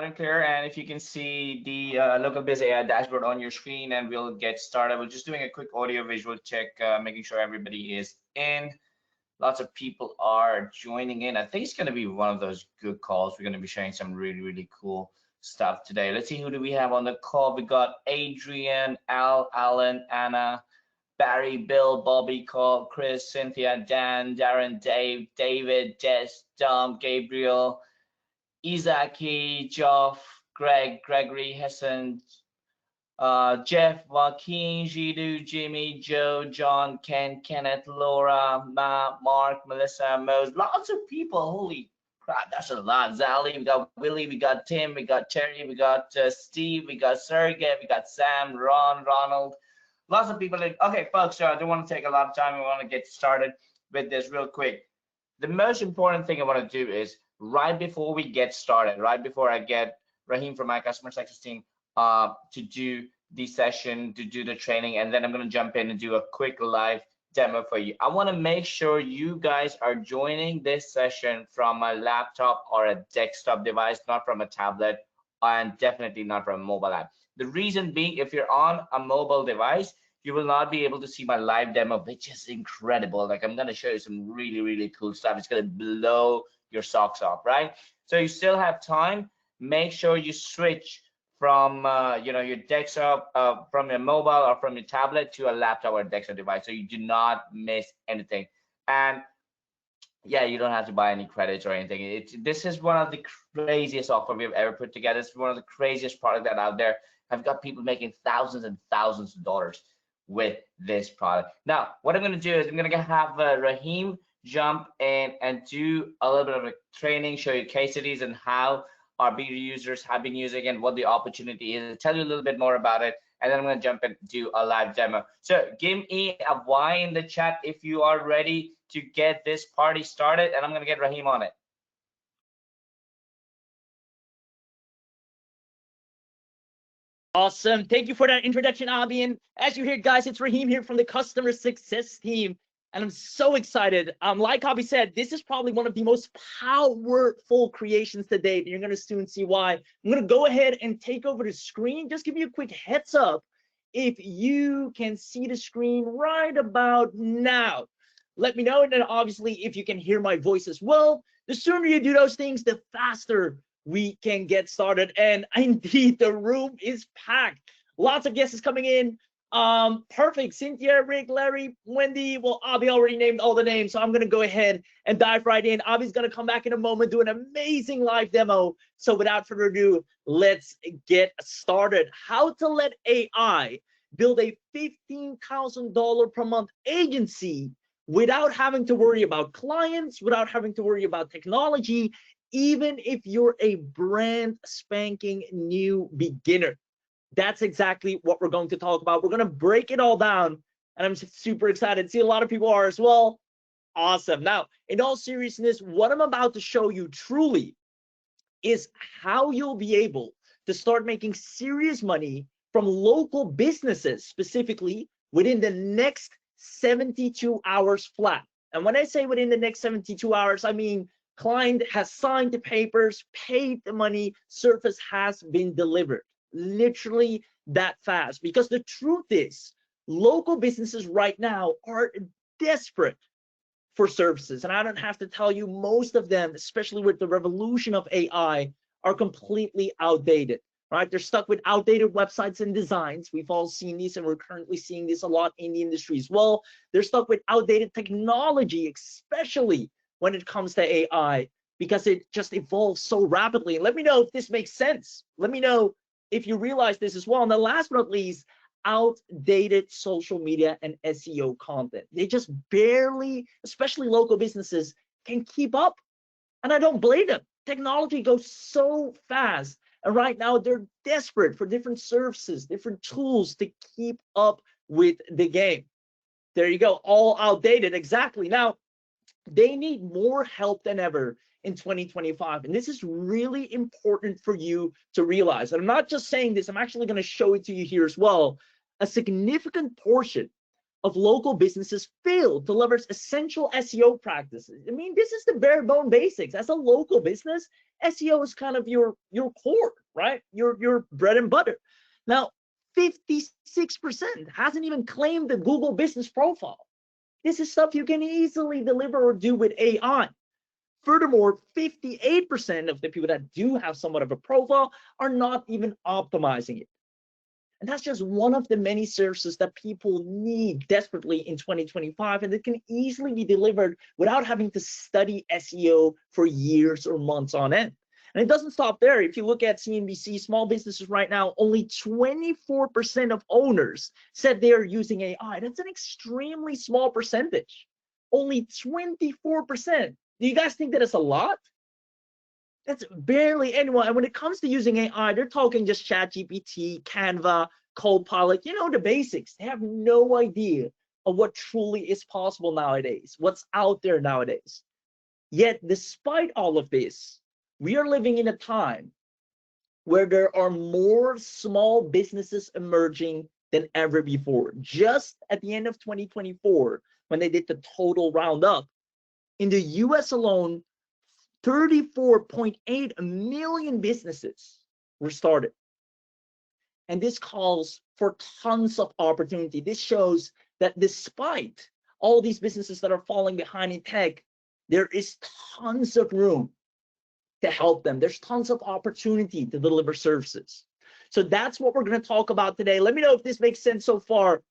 and clear. And if you can see the LocalBizAI dashboard on your screen, and we'll get started. We're just doing a quick audio visual check, making sure everybody is in. Lots of people are joining in. I think it's going to be one of those good calls. We're going to be sharing some really cool stuff today. Let's see, who do we have on the call? We got Adrian, Al, Alan, Anna, Barry, Bill, Bobby, Carl, Chris, Cynthia, Dan, Darren, Dave, David, Jess, Dom, Gabriel, Izaki, Geoff, Greg, Gregory, Hessen, Jeff, Joaquin, Jidu, Jimmy, Joe, John, Ken, Kenneth, Laura, Matt, Mark, Melissa, Mose. Lots of people. Holy crap, that's a lot. Zali, we got Willie, we got Tim, we got Terry, we got Steve, we got Sergey, we got Sam, Ron, Ronald. Lots of people. Okay, folks, I don't want to take a lot of time. We want to get started with this real quick. The most important thing I want to do is right before we get started, right before I get Rahim from my customer success team to do the session, to do the training, and then I'm going to jump in and do a quick live demo for you. I want to make sure you guys are joining this session from a laptop or a desktop device, not from a tablet, and definitely not from a mobile app. The reason being, if you're on a mobile device, you will not be able to see my live demo, which is incredible. Like, I'm going to show you some really cool stuff. It's going to blow your socks off, right? So you still have time. Make sure you switch from your desktop, from your mobile or from your tablet to a laptop or desktop device, so you do not miss anything. And yeah, you don't have to buy any credits or anything. This is one of the craziest offer we've ever put together. It's one of the craziest product that out there. I've got people making thousands and thousands of dollars with this product. Now, what I'm going to do is I'm going to have Rahim jump in and do a little bit of a training, show you case studies and how our beta users have been using and what the opportunity is, tell you a little bit more about it, and then I'm going to jump in and do a live demo. So give me a Y in the chat if you are ready to get this party started, and I'm going to get Rahim on it. Awesome. Thank you for that introduction, Abhi. And as you hear, guys, it's Rahim here from the customer success team. And I'm so excited. Like Abhi said, this is probably one of the most powerful creations to date. You're going to soon see why. I'm going to go ahead and take over the screen. Just give you a quick heads up if you can see the screen right about now. Let me know. And then obviously, if you can hear my voice as well, the sooner you do those things, the faster we can get started. And indeed, the room is packed. Lots of guests coming in. Perfect. Cynthia, Rick, Larry, Wendy. Well, Abhi already named all the names, so I'm going to go ahead and dive right in. Abhi's going to come back in a moment, do an amazing live demo. So without further ado, let's get started. How to let AI build a $15,000 per month agency without having to worry about clients, without having to worry about technology, even if you're a brand spanking new beginner. That's exactly what we're going to talk about. We're going to break it all down, and I'm super excited. See, a lot of people are as well. Awesome. Now, in all seriousness, what I'm about to show you truly is how you'll be able to start making serious money from local businesses, specifically within the next 72 hours flat. And when I say within the next 72 hours, I mean client has signed the papers, paid the money, service has been delivered. Literally that fast. Because the truth is, local businesses right now are desperate for services. And I don't have to tell you, most of them, especially with the revolution of AI, are completely outdated, right? They're stuck with outdated websites and designs. We've all seen these, and we're currently seeing this a lot in the industry as well. They're stuck with outdated technology, especially when it comes to AI, because it just evolves so rapidly. And let me know if this makes sense. Let me know if you realize this as well. And the last but not least, outdated social media and SEO content. They just barely, especially local businesses, can keep up. And I don't blame them. Technology goes so fast. And right now they're desperate for different services, different tools to keep up with the game. There you go, all outdated, exactly. Now, they need more help than ever in 2025. And this is really important for you to realize. And I'm not just saying this, I'm actually going to show it to you here as well. A significant portion of local businesses fail to leverage essential SEO practices. I mean, this is the bare bone basics. As a local business, SEO is kind of your core, right? Your bread and butter. Now, 56% hasn't even claimed the Google business profile. This is stuff you can easily deliver or do with AI. Furthermore, 58% of the people that do have somewhat of a profile are not even optimizing it. And that's just one of the many services that people need desperately in 2025, and it can easily be delivered without having to study SEO for years or months on end. And it doesn't stop there. If you look at CNBC small businesses right now, only 24% of owners said they are using AI. That's an extremely small percentage. Only 24%. Do you guys think that it's a lot? That's barely anyone. And when it comes to using AI, they're talking just ChatGPT, Canva, Copilot, you know, the basics. They have no idea of what truly is possible nowadays, what's out there nowadays. Yet, despite all of this, we are living in a time where there are more small businesses emerging than ever before. Just at the end of 2024, when they did the total roundup, in the US alone, 34.8 million businesses were started. And this calls for tons of opportunity. This shows that despite all these businesses that are falling behind in tech, there is tons of room to help them. There's tons of opportunity to deliver services. So that's what we're going to talk about today. Let me know if this makes sense so far.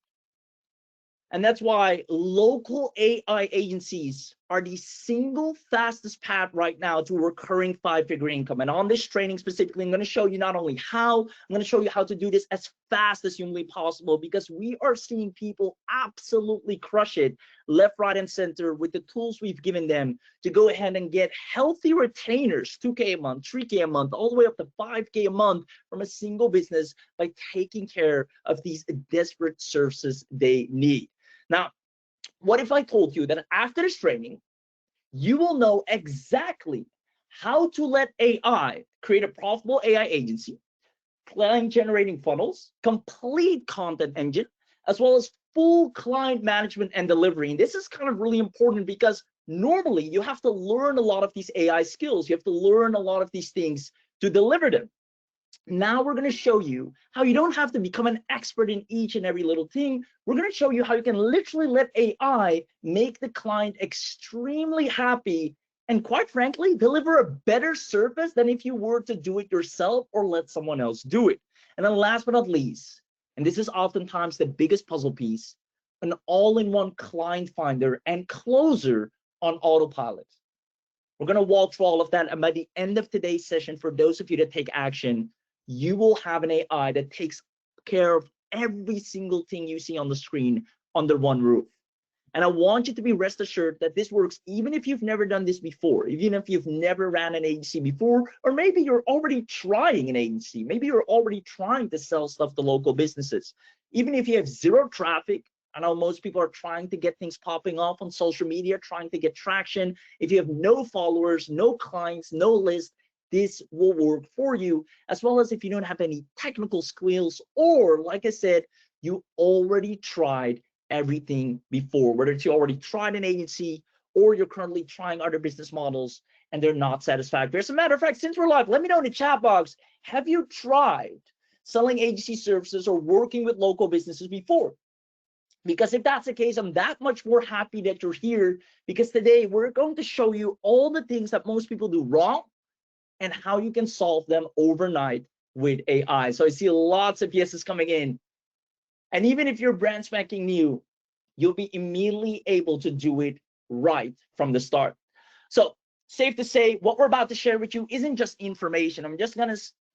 And that's why local AI agencies are the single fastest path right now to recurring 5-figure income. And on this training specifically, I'm going to show you not only how, I'm going to show you how to do this as fast as humanly possible, because we are seeing people absolutely crush it left, right, and center with the tools we've given them to go ahead and get healthy retainers, 2K a month, 3K a month, all the way up to 5K a month from a single business by taking care of these desperate services they need. Now, what if I told you that after this training, you will know exactly how to let AI create a profitable AI agency, client generating funnels, complete content engine, as well as full client management and delivery. And this is kind of really important because normally you have to learn a lot of these AI skills. You have to learn a lot of these things to deliver them. Now we're going to show you how you don't have to become an expert in each and every little thing. We're going to show you how you can literally let AI make the client extremely happy and, quite frankly, deliver a better service than if you were to do it yourself or let someone else do it. And then last but not least, and this is oftentimes the biggest puzzle piece, an all-in-one client finder and closer on autopilot. We're going to walk through all of that, and by the end of today's session, for those of you that take action, you will have an AI that takes care of every single thing you see on the screen under one roof. And I want you to be rest assured that this works even if you've never done this before, even if you've never ran an agency before, or maybe you're already trying an agency. Maybe you're already trying to sell stuff to local businesses. Even if you have zero traffic, I know most people are trying to get things popping off on social media, trying to get traction. If you have no followers, no clients, no list, this will work for you, as well as if you don't have any technical skills, or like I said, you already tried everything before, whether it's you already tried an agency or you're currently trying other business models and they're not satisfactory. As a matter of fact, since we're live, let me know in the chat box, have you tried selling agency services or working with local businesses before? Because if that's the case, I'm that much more happy that you're here, because today we're going to show you all the things that most people do wrong and how you can solve them overnight with AI. So I see lots of yeses coming in. And even if you're brand spanking new, you'll be immediately able to do it right from the start. So safe to say, what we're about to share with you isn't just information. I'm just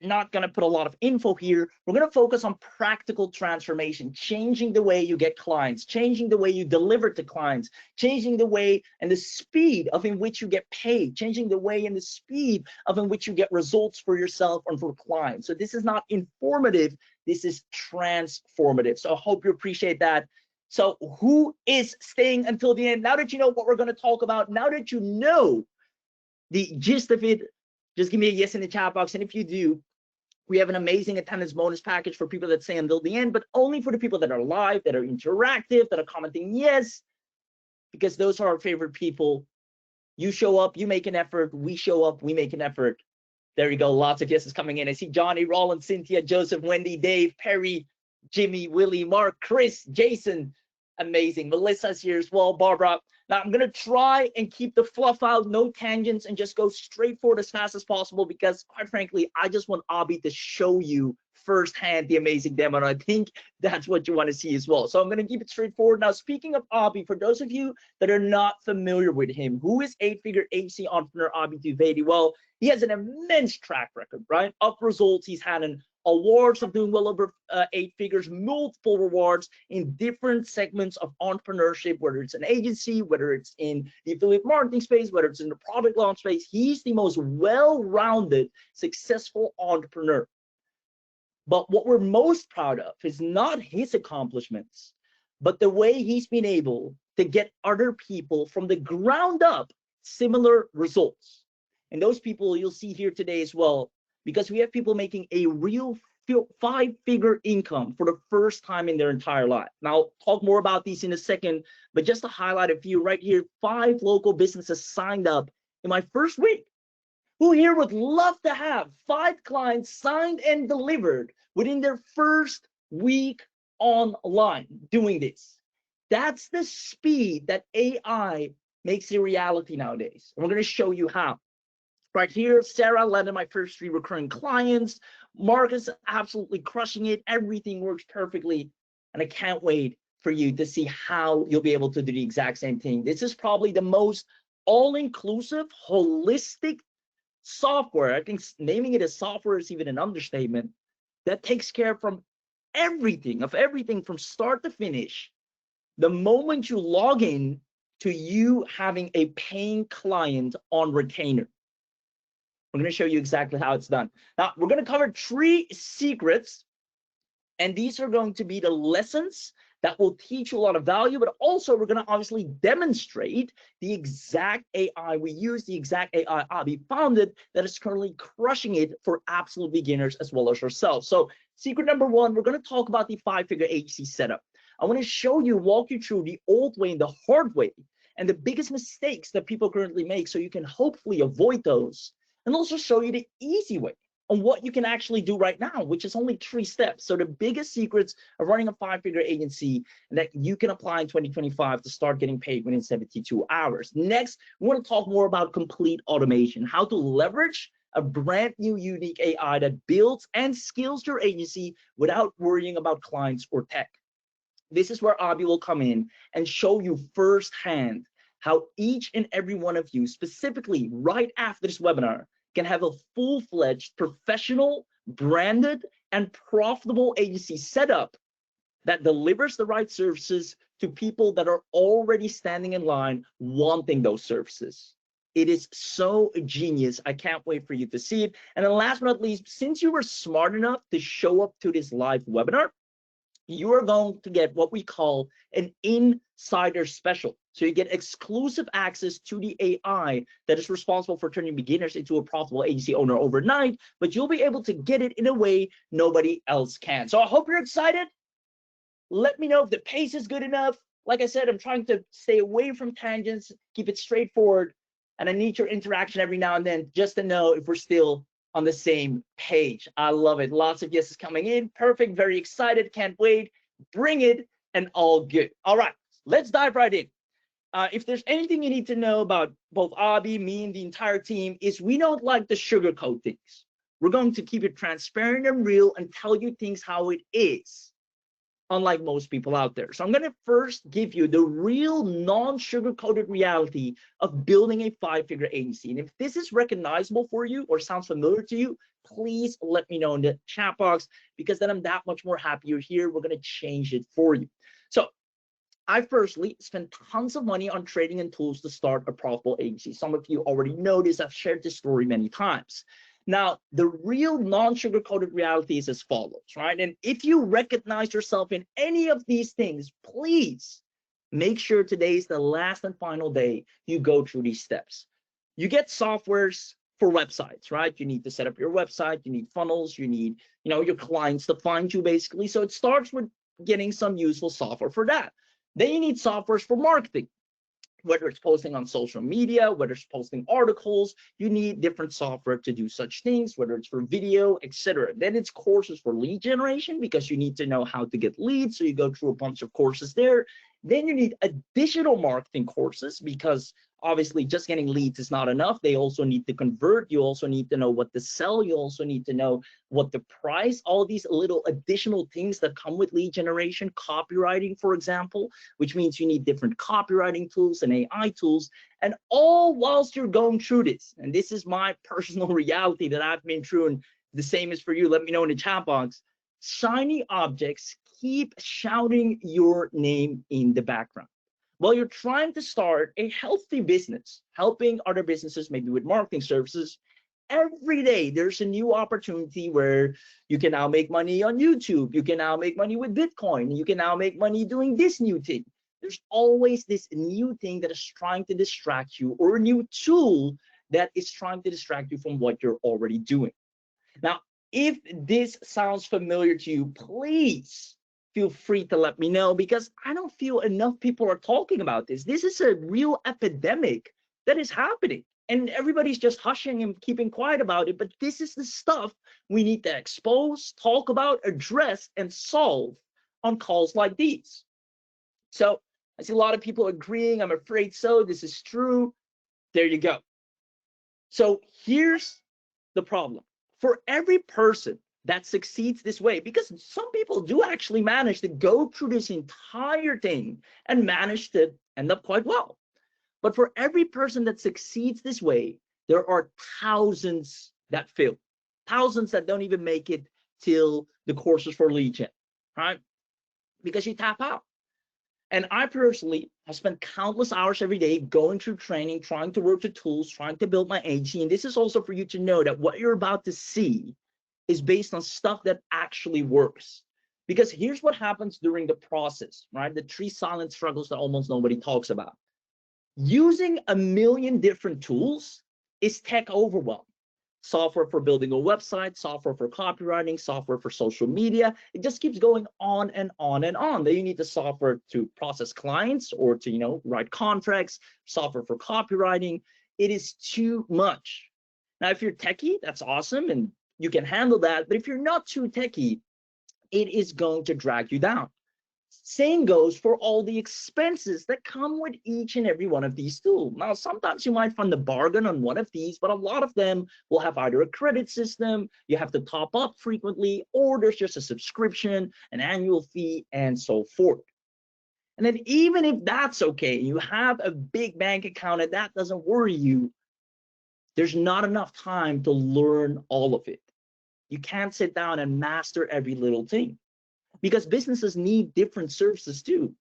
not gonna put a lot of info here. We're gonna focus on practical transformation, changing the way you get clients, changing the way you deliver to clients, changing the way and the speed of in which you get paid, changing the way and the speed of in which you get results for yourself and for clients. So this is not informative, this is transformative. So I hope you appreciate that. So who is staying until the end? Now that you know what we're gonna talk about, now that you know the gist of it, just give me a yes in the chat box. And if you do, We have an amazing attendance bonus package for people that stay until the end, but only for the people that are live, that are interactive, that are commenting yes, because those are our favorite people. You show up, you make an effort. We show up, we make an effort. There you go. Lots of yeses coming in. I see Johnny, Roland, Cynthia, Joseph, Wendy, Dave, Perry, Jimmy, Willie, Mark, Chris, Jason. Amazing. Melissa's here as well. Barbara. Now I'm going to try and keep the fluff out, no tangents, and just go straight forward as fast as possible because, quite frankly, I just want Abhi to show you firsthand the amazing demo. And I think that's what you want to see as well. So I'm going to keep it straightforward. Now, speaking of Abhi, for those of you that are not familiar with him, who is eight-figure agency entrepreneur Abhi Dwivedi? Well, he has an immense track record, right, of results. He's had an awards of doing well over 8 figures, multiple rewards in different segments of entrepreneurship, whether it's an agency, whether it's in the affiliate marketing space, whether it's in the product launch space. He's the most well-rounded, successful entrepreneur. But what we're most proud of is not his accomplishments, but the way he's been able to get other people from the ground up similar results. And those people you'll see here today as well, because we have people making a real 5-figure income for the first time in their entire life. Now, I'll talk more about these in a second, but just to highlight a few right here, 5 local businesses signed up in my first week. Who here would love to have 5 clients signed and delivered within their first week online doing this? That's the speed that AI makes a reality nowadays. And we're going to show you how. Right here, Sarah landed my first 3 recurring clients. Mark is absolutely crushing it. Everything works perfectly. And I can't wait for you to see how you'll be able to do the exact same thing. This is probably the most all-inclusive, holistic software. I think naming it a software is even an understatement. That takes care from everything from start to finish. The moment you log in to you having a paying client on retainer. I'm going to show you exactly how it's done. Now, we're going to cover 3 secrets, and these are going to be the lessons that will teach you a lot of value, but also we're going to obviously demonstrate the exact AI we use, the exact AI Abhi founded that is currently crushing it for absolute beginners as well as yourself. So secret number 1, we're going to talk about the 5-figure agency setup. I want to show you, walk you through the old way and the hard way and the biggest mistakes that people currently make so you can hopefully avoid those, and also show you the easy way on what you can actually do right now, which is only 3 steps. So the biggest secrets of running a 5-figure agency that you can apply in 2025 to start getting paid within 72 hours. Next, we want to talk more about complete automation, how to leverage a brand new unique AI that builds and scales your agency without worrying about clients or tech. This is where Abhi will come in and show you firsthand how each and every one of you, specifically right after this webinar, can have a full-fledged, professional, branded, and profitable agency setup that delivers the right services to people that are already standing in line wanting those services. It is so genius. I can't wait for you to see it. And then last but not least, since you were smart enough to show up to this live webinar, you are going to get what we call an insider special. So you get exclusive access to the AI that is responsible for turning beginners into a profitable agency owner overnight, but you'll be able to get it in a way nobody else can. So I hope you're excited. Let me know if the pace is good enough. Like I said, I'm trying to stay away from tangents, keep it straightforward, and I need your interaction every now and then just to know if we're still on the same page. I love it. Lots of yeses coming in. Perfect. Very excited. Can't wait. Bring it, and all good. All right, let's dive right in. If there's anything you need to know about both Abhi, me, and the entire team, is we don't like to sugarcoat things. We're going to keep it transparent and real and tell you things how it is, unlike most people out there. So I'm going to first give you the real non-sugar-coated reality of building a 5-figure agency. And if this is recognizable for you or sounds familiar to you, please let me know in the chat box, because then I'm that much more happy you're here. We're going to change it for you. So I personally spent tons of money on trading and tools to start a profitable agency. Some of you already know this. I've shared this story many times. Now, the real non-sugar-coated reality is as follows, right? And if you recognize yourself in any of these things, please make sure today is the last and final day you go through these steps. You get softwares for websites, right? You need to set up your website, you need funnels, you need, your clients to find you basically. So it starts with getting some useful software for that. Then you need softwares for marketing, whether it's posting on social media, whether it's posting articles. You need different software to do such things, whether it's for video, etc. Then it's courses for lead generation, because you need to know how to get leads. So you go through a bunch of courses there. Then you need additional marketing courses, because obviously just getting leads is not enough. They also need to convert. You also need to know what to sell. You also need to know what the price, all these little additional things that come with lead generation, copywriting, for example, which means you need different copywriting tools and AI tools, and all whilst you're going through this. And this is my personal reality that I've been through, and the same is for you. Let me know in the chat box. Shiny objects keep shouting your name in the background. While you're trying to start a healthy business, helping other businesses, maybe with marketing services, every day there's a new opportunity where you can now make money on YouTube. You can now make money with Bitcoin. You can now make money doing this new thing. There's always this new thing that is trying to distract you, or a new tool that is trying to distract you from what you're already doing. Now, if this sounds familiar to you, please feel free to let me know, because I don't feel enough people are talking about this. This is a real epidemic that is happening, and everybody's just hushing and keeping quiet about it. But this is the stuff we need to expose, talk about, address, and solve on calls like these. So I see a lot of people agreeing. I'm afraid so. This is true. There you go. So here's the problem. For every person that succeeds this way, because some people do actually manage to go through this entire thing and manage to end up quite well. But for every person that succeeds this way, there are thousands that fail, thousands that don't even make it till the courses for lead gen, right? Because you tap out. And I personally have spent countless hours every day going through training, trying to work the tools, trying to build my agency. And this is also for you to know that what you're about to see is based on stuff that actually works. Because here's what happens during the process, right? The 3 silent struggles that almost nobody talks about. Using a million different tools is tech overwhelm. Software for building a website, software for copywriting, software for social media. It just keeps going on and on and on. Then you need the software to process clients, or to, write contracts, software for copywriting. It is too much. Now, if you're techie, that's awesome, and you can handle that. But if you're not too techie, it is going to drag you down. Same goes for all the expenses that come with each and every one of these tools. Now, sometimes you might find a bargain on one of these, but a lot of them will have either a credit system, you have to top up frequently, or there's just a subscription, an annual fee, and so forth. And then even if that's okay, you have a big bank account and that doesn't worry you, there's not enough time to learn all of it. You can't sit down and master every little thing, because businesses need different services too.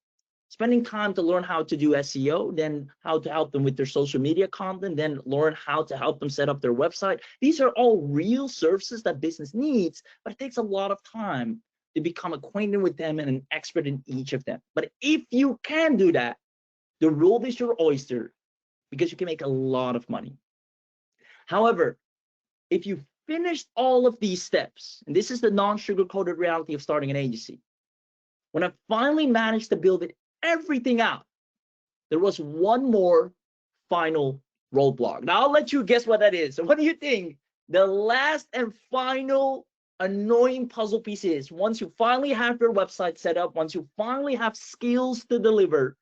Spending time to learn how to do SEO, then how to help them with their social media content, then learn how to help them set up their website. These are all real services that business needs, but it takes a lot of time to become acquainted with them and an expert in each of them. But if you can do that, the world is your oyster, because you can make a lot of money. However, if you finished all of these steps, and this is the non-sugar-coated reality of starting an agency, when I finally managed to build everything out, there was one more final roadblock. Now I'll let you guess what that is. So what do you think the last and final annoying puzzle piece is? Once you finally have your website set up, once you finally have skills to deliver,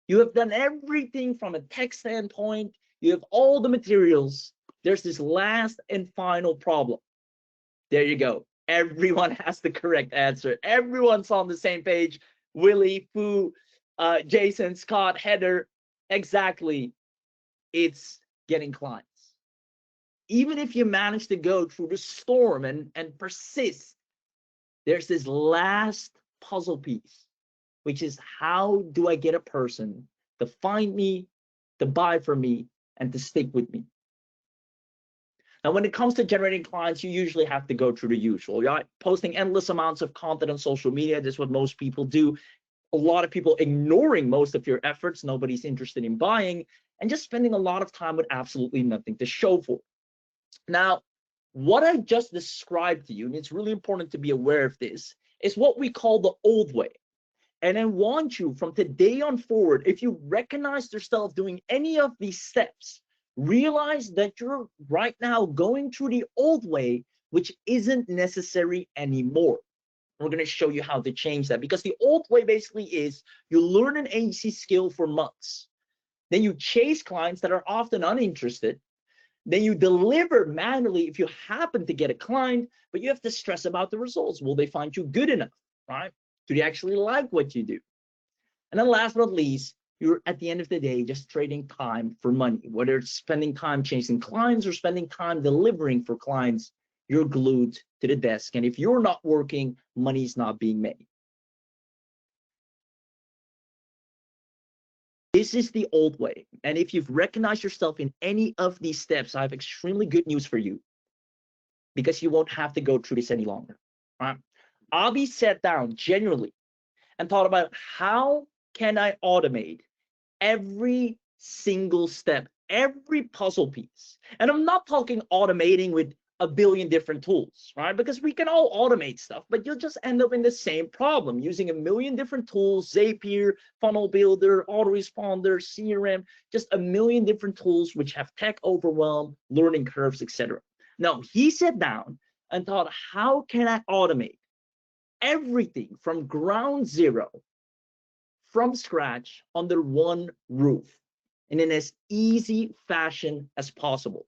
you have done everything from a tech standpoint, you have all the materials, there's this last and final problem. There you go. Everyone has the correct answer. Everyone's on the same page. Willie, Fu, Jason, Scott, Heather. Exactly. It's getting clients. Even if you manage to go through the storm and persist, there's this last puzzle piece, which is, how do I get a person to find me, to buy from me, and to stick with me? Now, when it comes to generating clients, you usually have to go through the usual, right? Posting endless amounts of content on social media. This is what most people do. A lot of people ignoring most of your efforts. Nobody's interested in buying, and just spending a lot of time with absolutely nothing to show for. Now, what I just described to you, and it's really important to be aware of this, is what we call the old way. And I want you from today on forward, if you recognize yourself doing any of these steps, realize that you're right now going through the old way, which isn't necessary anymore. We're going to show you how to change that, because the old way basically is you learn an agency skill for months. Then you chase clients that are often uninterested. Then you deliver manually if you happen to get a client, but you have to stress about the results. Will they find you good enough, right? Do they actually like what you do? And then last but not least, you're at the end of the day just trading time for money. Whether it's spending time chasing clients or spending time delivering for clients, you're glued to the desk. And if you're not working, money's not being made. This is the old way. And if you've recognized yourself in any of these steps, I have extremely good news for you, because you won't have to go through this any longer. Right? Abhi sat down genuinely and thought about, how can I automate every single step, every puzzle piece? And I'm not talking automating with a billion different tools, right? Because we can all automate stuff, but you'll just end up in the same problem using a million different tools: Zapier, funnel builder, autoresponder, CRM, just a million different tools which have tech overwhelm, learning curves, etc. Now, he sat down and thought, how can I automate everything from ground zero, from scratch, under one roof, and in as easy fashion as possible?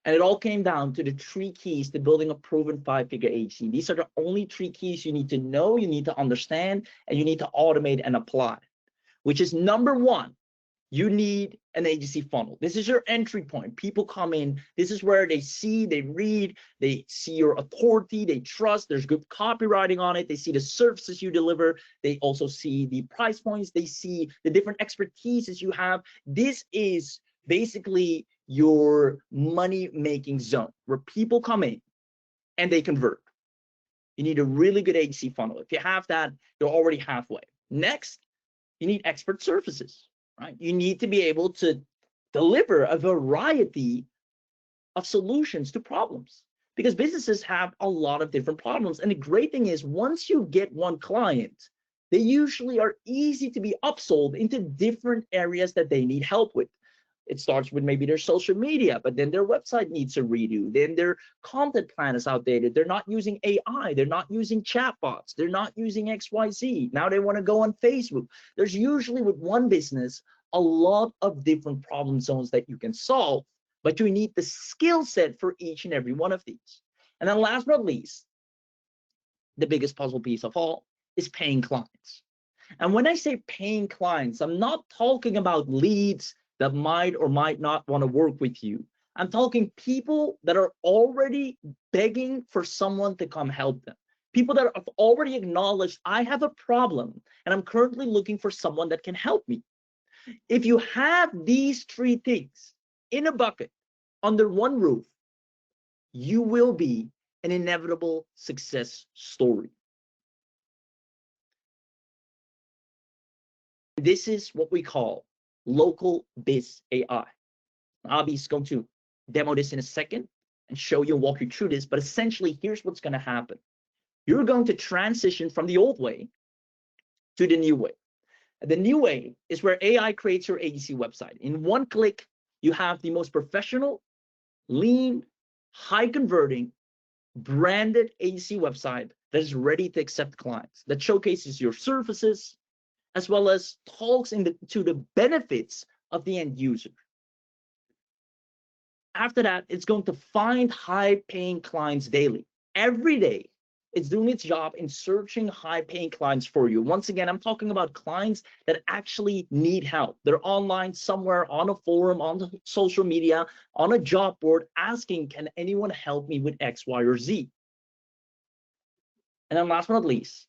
And it all came down to the 3 keys to building a proven 5-figure agency. These are the only 3 keys you need to know, you need to understand, and you need to automate and apply, which is number 1, you need an agency funnel. This is your entry point. People come in, this is where they see, they read, they see your authority, they trust, there's good copywriting on it, they see the services you deliver, they also see the price points, they see the different expertises you have. This is basically your money-making zone, where people come in and they convert. You need a really good agency funnel. If you have that, you're already halfway. Next, you need expert services, right? You need to be able to deliver a variety of solutions to problems, because businesses have a lot of different problems. And the great thing is, once you get one client, they usually are easy to be upsold into different areas that they need help with. It starts with maybe their social media, but then their website needs a redo. Then their content plan is outdated. They're not using AI. They're not using chatbots. They're not using XYZ. Now they want to go on Facebook. There's usually, with one business, a lot of different problem zones that you can solve, but you need the skill set for each and every one of these. And then last but not least, the biggest puzzle piece of all is paying clients. And when I say paying clients, I'm not talking about leads that might or might not want to work with you. I'm talking people that are already begging for someone to come help them. People that have already acknowledged, I have a problem and I'm currently looking for someone that can help me. If you have these 3 things in a bucket under one roof, you will be an inevitable success story. This is what we call LocalBizAI. Abhi is going to demo this in a second and show you and walk you through this, but essentially, here's what's going to happen. You're going to transition from the old way to the new way. The new way is where AI creates your agency website. In one click, you have the most professional, lean, high converting, branded agency website that is ready to accept clients, that showcases your services, as well as talks to the benefits of the end user. After that, it's going to find high-paying clients daily. Every day, it's doing its job in searching high-paying clients for you. Once again, I'm talking about clients that actually need help. They're online somewhere, on a forum, on the social media, on a job board, asking, can anyone help me with X, Y, or Z? And then last but not least,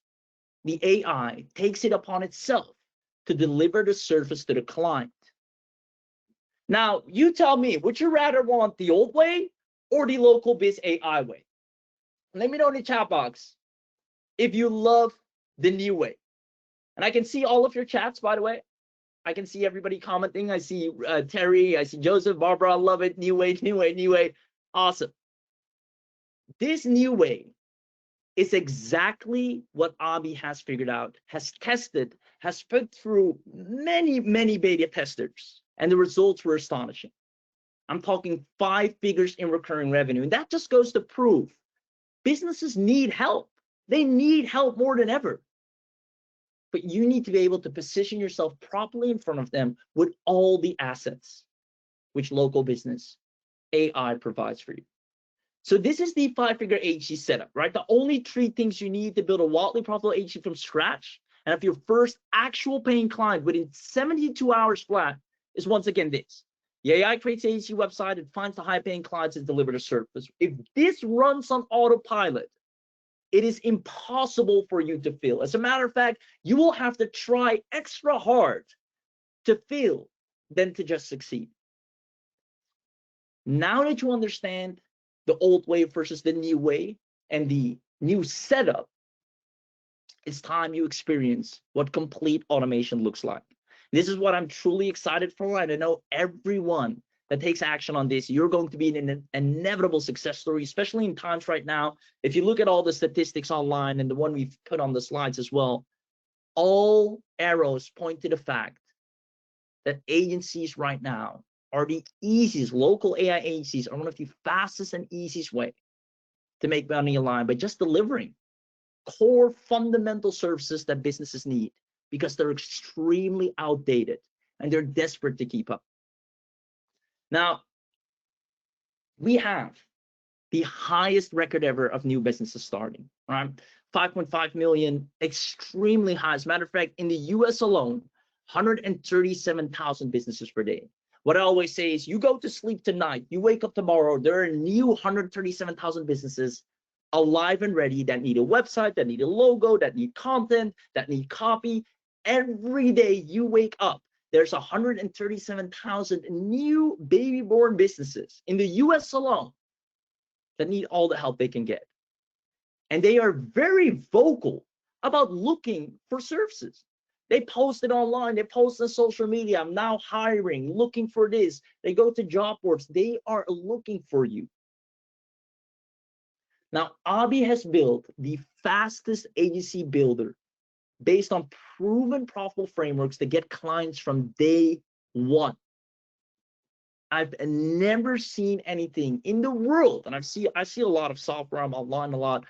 the AI takes it upon itself to deliver the service to the client. Now, you tell me, would you rather want the old way or the LocalBizAI way? Let me know in the chat box if you love the new way. And I can see all of your chats, by the way. I can see everybody commenting. I see Terry, I see Joseph, Barbara, I love it. New way, new way, new way. Awesome. This new way is exactly what Abhi has figured out, has tested, has put through many, many beta testers, and the results were astonishing. I'm talking 5 figures in recurring revenue. And that just goes to prove businesses need help. They need help more than ever. But you need to be able to position yourself properly in front of them with all the assets which local business AI provides for you. So this is the 5-figure agency setup, right? The only 3 things you need to build a wildly profitable agency from scratch and have your first actual paying client within 72 hours flat is once again this. The AI creates an agency website, it finds the high-paying clients and delivers a service. If this runs on autopilot, it is impossible for you to fail. As a matter of fact, you will have to try extra hard to fail than to just succeed. Now that you understand the old way versus the new way and the new setup, it's time you experience what complete automation looks like. This is what I'm truly excited for, and I know everyone that takes action on this, you're going to be an inevitable success story, especially in times right now. If you look at all the statistics online and the one we've put on the slides as well, all arrows point to the fact that agencies right now are the easiest, local AI agencies are one of the fastest and easiest way to make money online by just delivering core fundamental services that businesses need because they're extremely outdated and they're desperate to keep up. Now, we have the highest record ever of new businesses starting, right? 5.5 million, extremely high. As a matter of fact, in the US alone, 137,000 businesses per day. What I always say is you go to sleep tonight, you wake up tomorrow, there are new 137,000 businesses alive and ready that need a website, that need a logo, that need content, that need copy. Every day you wake up, there's 137,000 new baby born businesses in the US alone that need all the help they can get. And they are very vocal about looking for services. They post it online, they post on social media, I'm now hiring, looking for this. They go to job boards, they are looking for you. Now, Abhi has built the fastest agency builder based on proven profitable frameworks to get clients from day one. I've never seen anything in the world, and I see a lot of software, I'm online a lot,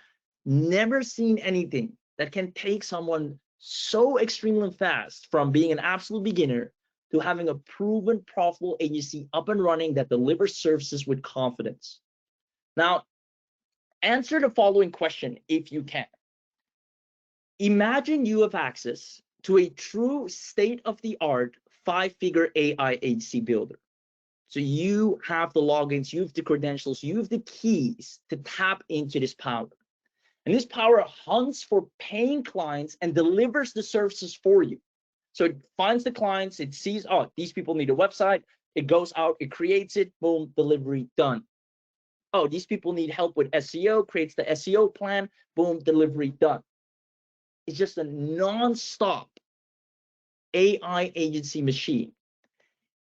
never seen anything that can take someone so extremely fast from being an absolute beginner to having a proven profitable agency up and running that delivers services with confidence. Now, answer the following question if you can. Imagine you have access to a true state-of-the-art 5-figure AI agency builder. So you have the logins, you have the credentials, you have the keys to tap into this power. And this power hunts for paying clients and delivers the services for you. So it finds the clients, it sees, oh, these people need a website, it goes out, it creates it, boom, delivery done. Oh, these people need help with SEO, creates the SEO plan, boom, delivery done. It's just a non-stop AI agency machine.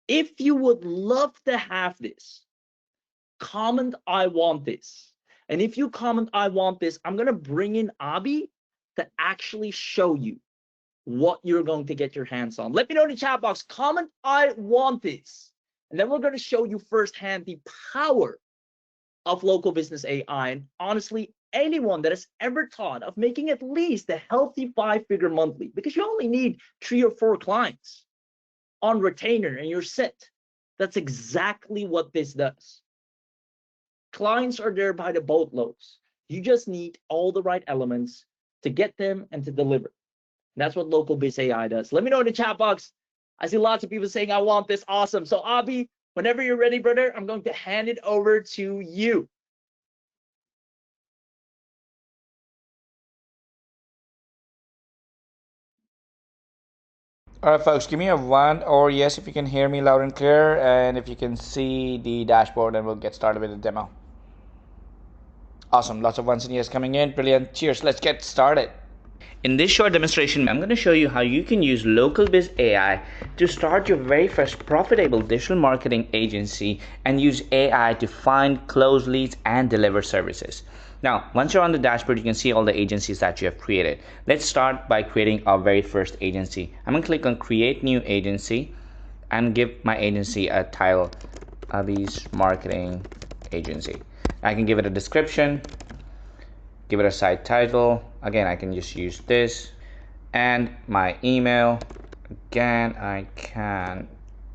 If you would love to have this, comment I want this. And if you comment I want this, I'm going to bring in Abhi to actually show you what you're going to get your hands on. Let me know in the chat box, comment I want this. And then we're going to show you firsthand the power of local business AI. And honestly, anyone that has ever thought of making at least a healthy 5-figure monthly, because you only need 3 or 4 clients on retainer and you're set. That's exactly what this does. Clients are there by the boatloads. You just need all the right elements to get them and to deliver. And that's what LocalBizAI does. Let me know in the chat box. I see lots of people saying, I want this. Awesome. So Abhi, whenever you're ready, brother, I'm going to hand it over to you. All right, folks, give me a 1 or yes if you can hear me loud and clear, and if you can see the dashboard, and we'll get started with the demo. Awesome, lots of ones and yes coming in, brilliant. Cheers, let's get started. In this short demonstration, I'm going to show you how you can use LocalBizAI to start your very first profitable digital marketing agency and use AI to find, close leads, and deliver services. Now, once you're on the dashboard, you can see all the agencies that you have created. Let's start by creating our very first agency. I'm going to click on Create New Agency and give my agency a title, Abhi's Marketing Agency. I can give it a description, give it a site title. Again, I can just use this, and my email. Again, I can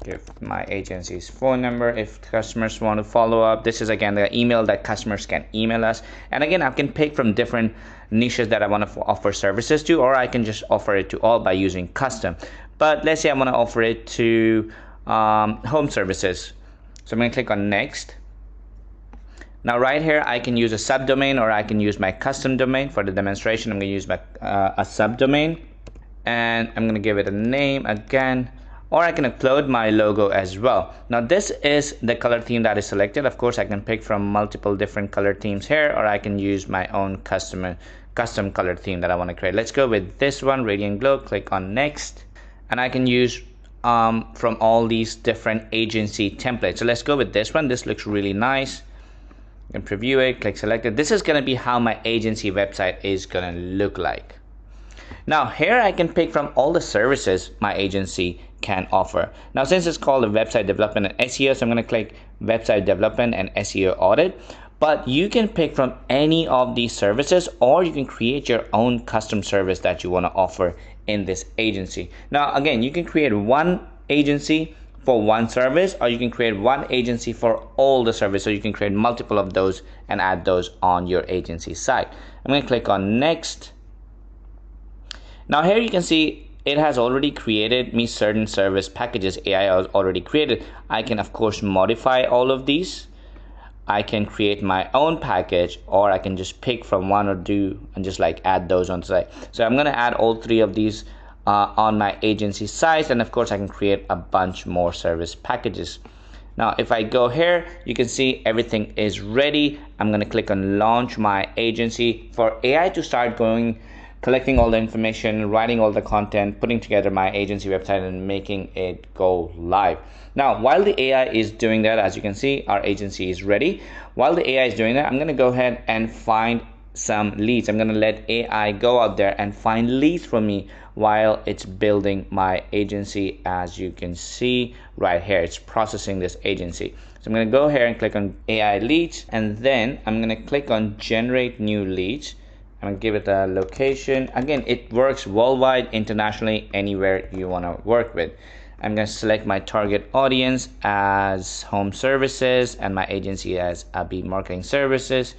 give my agency's phone number if customers want to follow up. This is again the email that customers can email us, and again, I can pick from different niches that I want to offer services to, or I can just offer it to all by using custom. But let's say I want to offer it to home services, so I'm going to click on next. Now right here, I can use a subdomain or I can use my custom domain. For the demonstration, I'm going to use my a subdomain, and I'm going to give it a name again, or I can upload my logo as well. Now this is the color theme that is selected. Of course, I can pick from multiple different color themes here, or I can use my own custom color theme that I want to create. Let's go with this one, Radiant Glow. Click on next, and I can use from all these different agency templates. So let's go with this one. This looks really nice. And preview it, click selected. This is going to be how my agency website is going to look like. Now here I can pick from all the services my agency can offer. Now since it's called a website development and SEO, so I'm going to click website development and SEO audit. But you can pick from any of these services, or you can create your own custom service that you want to offer in this agency. Now again, you can create one agency for one service, or you can create one agency for all the service. So you can create multiple of those and add those on your agency site. I'm going to click on next. Now here you can see it has already created me certain service packages. AI has already created. I can of course modify all of these. I can create my own package, or I can just pick from one or two and just like add those on site. So I'm going to add all three of these on my agency site, and of course I can create a bunch more service packages. Now if I go here, you can see everything is ready. I'm going to click on launch my agency for AI to start collecting all the information, writing all the content, putting together my agency website, and making it go live. Now while the AI is doing that, as you can see, our agency is ready. While the AI is doing that, I'm going to go ahead and find some leads. I'm going to let AI go out there and find leads for me while it's building my agency. As you can see right here, it's processing this agency. So I'm going to go here and click on AI leads, and then I'm going to click on generate new leads. I'm going to give it a location. Again, it works worldwide, internationally, anywhere you want to work with. I'm going to select my target audience as home services and my agency as Abhi Marketing Services.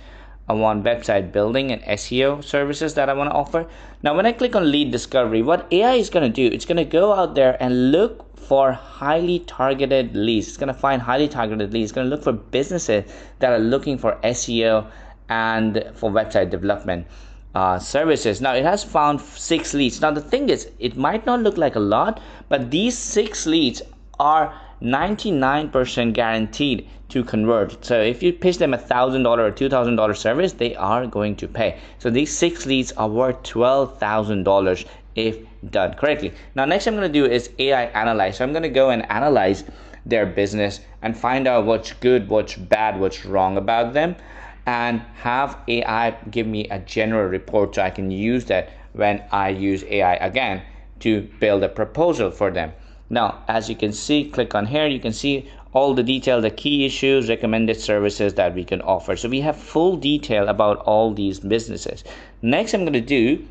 I want website building and SEO services that I want to offer. Now when I click on lead discovery, what AI is going to do, it's going to go out there and look for highly targeted leads. It's going to find highly targeted leads. It's going to look for businesses that are looking for SEO and for website development services. Now it has found 6 leads. Now the thing is, it might not look like a lot, but these 6 leads are 99% guaranteed to convert. So if you pitch them $1,000 or $2,000 service, they are going to pay. So these 6 leads are worth $12,000 if done correctly. Now next I'm going to do is AI analyze. So I'm going to go and analyze their business and find out what's good, what's bad, what's wrong about them, and have AI give me a general report so I can use that when I use AI again to build a proposal for them. Now as you can see, click on here, you can see all the detail, the key issues, recommended services that we can offer. So we have full detail about all these businesses. Next I'm going to do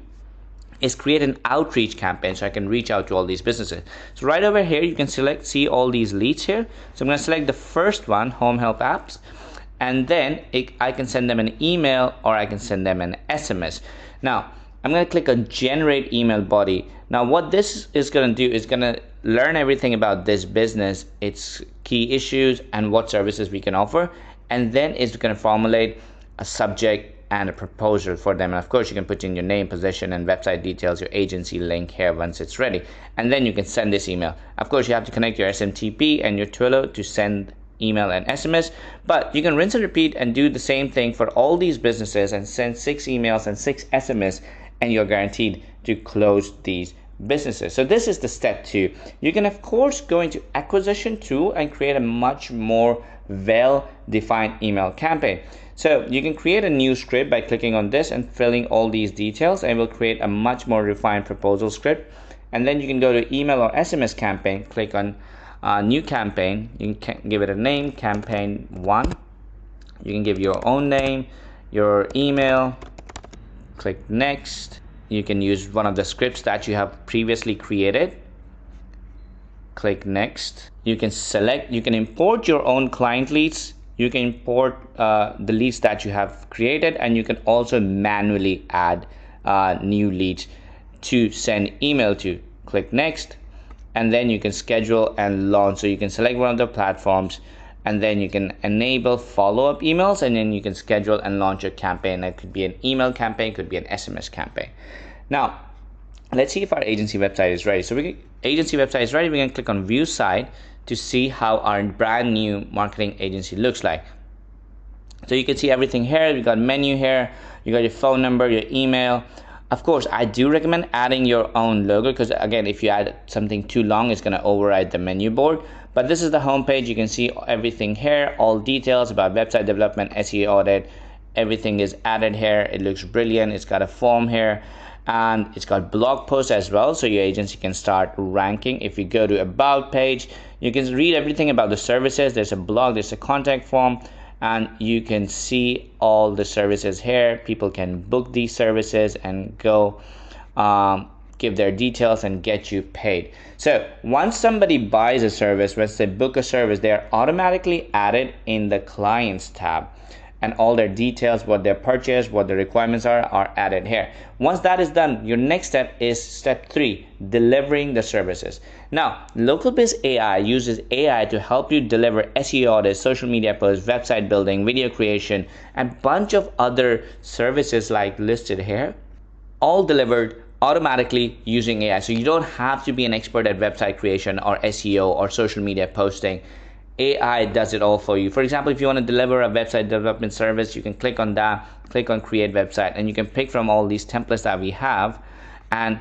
is create an outreach campaign so I can reach out to all these businesses. So right over here you can see all these leads here. So I'm going to select the first one, home help apps, and then I can send them an email or I can send them an SMS. Now I'm going to click on generate email body. Now what this is going to do is going to learn everything about this business, its key issues, and what services we can offer, and then it's going to formulate a subject and a proposal for them. And of course you can put in your name, position, and website details, your agency link here once it's ready, and then you can send this email. Of course you have to connect your SMTP and your Twilio to send email and SMS, but you can rinse and repeat and do the same thing for all these businesses and send 6 emails and 6 SMS, and you're guaranteed to close these businesses. So this is the step 2. You can of course go into acquisition tool and create a much more well-defined email campaign. So you can create a new script by clicking on this and filling all these details, and will create a much more refined proposal script. And then you can go to email or SMS campaign, click on new campaign. You can give it a name, campaign 1. You can give your own name, your email, click next. You can use one of the scripts that you have previously created, click next. You can select, you can import your own client leads, you can import the leads that you have created, and you can also manually add new leads to send email to. Click next, and then you can schedule and launch. So you can select one of the platforms, and then you can enable follow-up emails, and then you can schedule and launch a campaign. It could be an email campaign, could be an SMS campaign. Now let's see if our agency website is ready. So agency website is ready. We can click on view site to see how our brand new marketing agency looks like. So you can see everything here. You got menu here, you got your phone number, your email. Of course, I do recommend adding your own logo, because again, if you add something too long, it's going to override the menu board. But this is the home page. You can see everything here, all details about website development, SEO audit. Everything is added here. It looks brilliant. It's got a form here, and it's got blog posts as well, so your agency can start ranking. If you go to about page, you can read everything about the services. There's a blog, there's a contact form, and you can see all the services here. People can book these services and go give their details and get you paid. So once somebody buys a service, once they book a service, they are automatically added in the clients tab, and all their details, what their purchase, what the requirements are added here. Once that is done, your next step is step 3, delivering the services. Now, LocalBizAI uses AI to help you deliver SEO audits, social media posts, website building, video creation, and bunch of other services like listed here, all delivered automatically using AI. So you don't have to be an expert at website creation or SEO or social media posting. AI does it all for you. For example, if you want to deliver a website development service, you can click on that, click on create website, and you can pick from all these templates that we have and